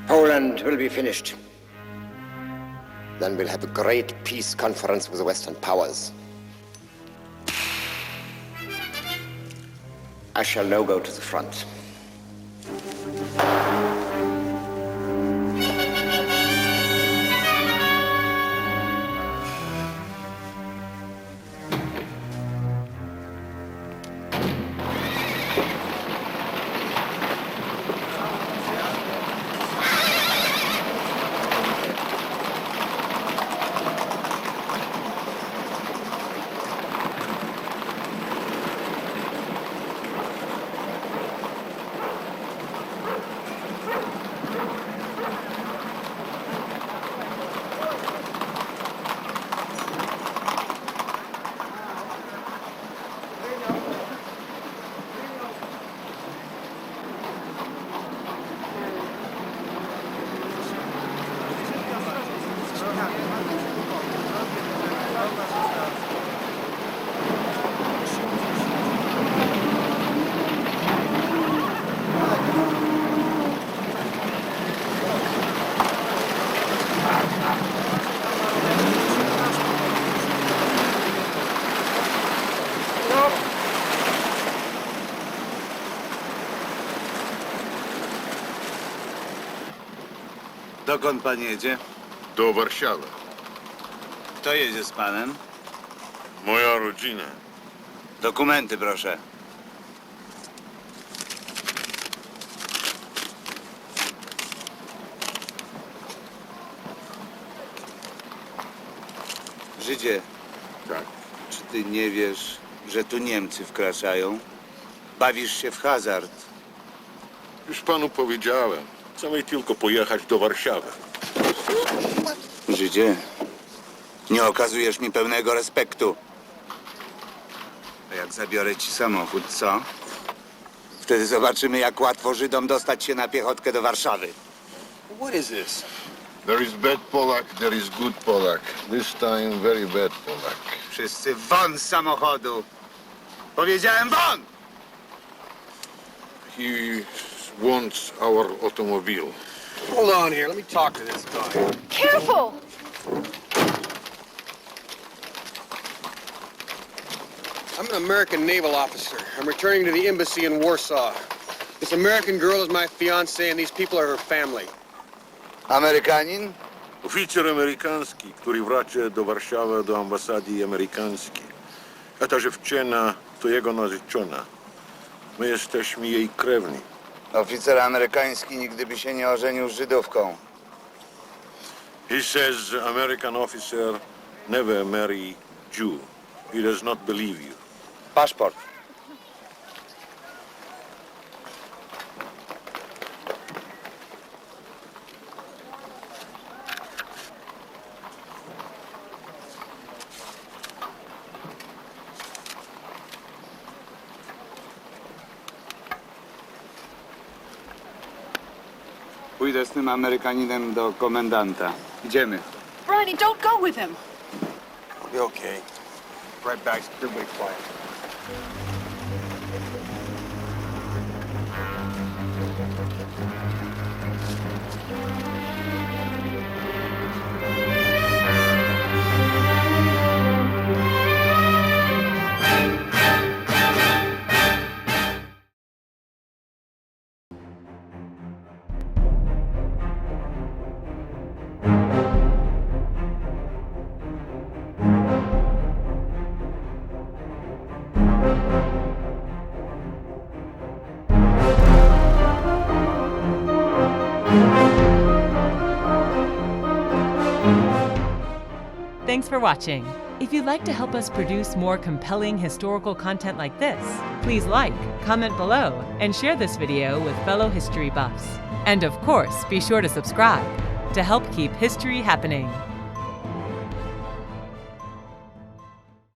S21: Poland will be finished. Then we'll have a great peace conference with the Western powers. I shall now go to the front.
S13: Dokąd pan jedzie?
S5: Do Warszawy.
S13: Kto jedzie z panem?
S5: Moja rodzina.
S13: Dokumenty, proszę. Żydzie.
S5: Tak.
S13: Czy ty nie wiesz, że tu Niemcy wkraczają? Bawisz się w hazard.
S5: Już panu powiedziałem. Chcemy tylko pojechać do Warszawy.
S13: Żydzie, nie okazujesz mi pełnego respektu. A jak zabiorę ci samochód, co? Wtedy zobaczymy, jak łatwo Żydom dostać się na piechotkę do Warszawy.
S7: What is this? There is bad Polak, there is good Polak. This time very bad Polak.
S13: Wszyscy won z samochodu! Powiedziałem won!
S7: He wants our automobile.
S4: Hold on here. Let me talk to this guy.
S6: Careful!
S4: I'm an American naval officer. I'm returning to the embassy in Warsaw. This American girl is my fiancée, and these people are her family.
S13: Amerykanin?
S5: Oficer amerykański, który wraca do Warszawy, do ambasady amerykańskiej. A ta dziewczyna to jego narzeczona. My jesteśmy jej krewni.
S13: Oficer amerykański nigdy by się nie ożenił z Żydówką.
S5: He says American officer never marry Jew. He does not believe you.
S13: Paszport. Pójdę z tym Amerykaninem do komendanta. Idziemy.
S6: Bryony, don't go with him.
S4: I'll be okay. Right back. Everybody quiet.
S15: Thanks for watching. If you'd like to help us produce more compelling historical content like this, please like, comment below, and share this video with fellow history buffs. And of course, be sure to subscribe to help keep history happening.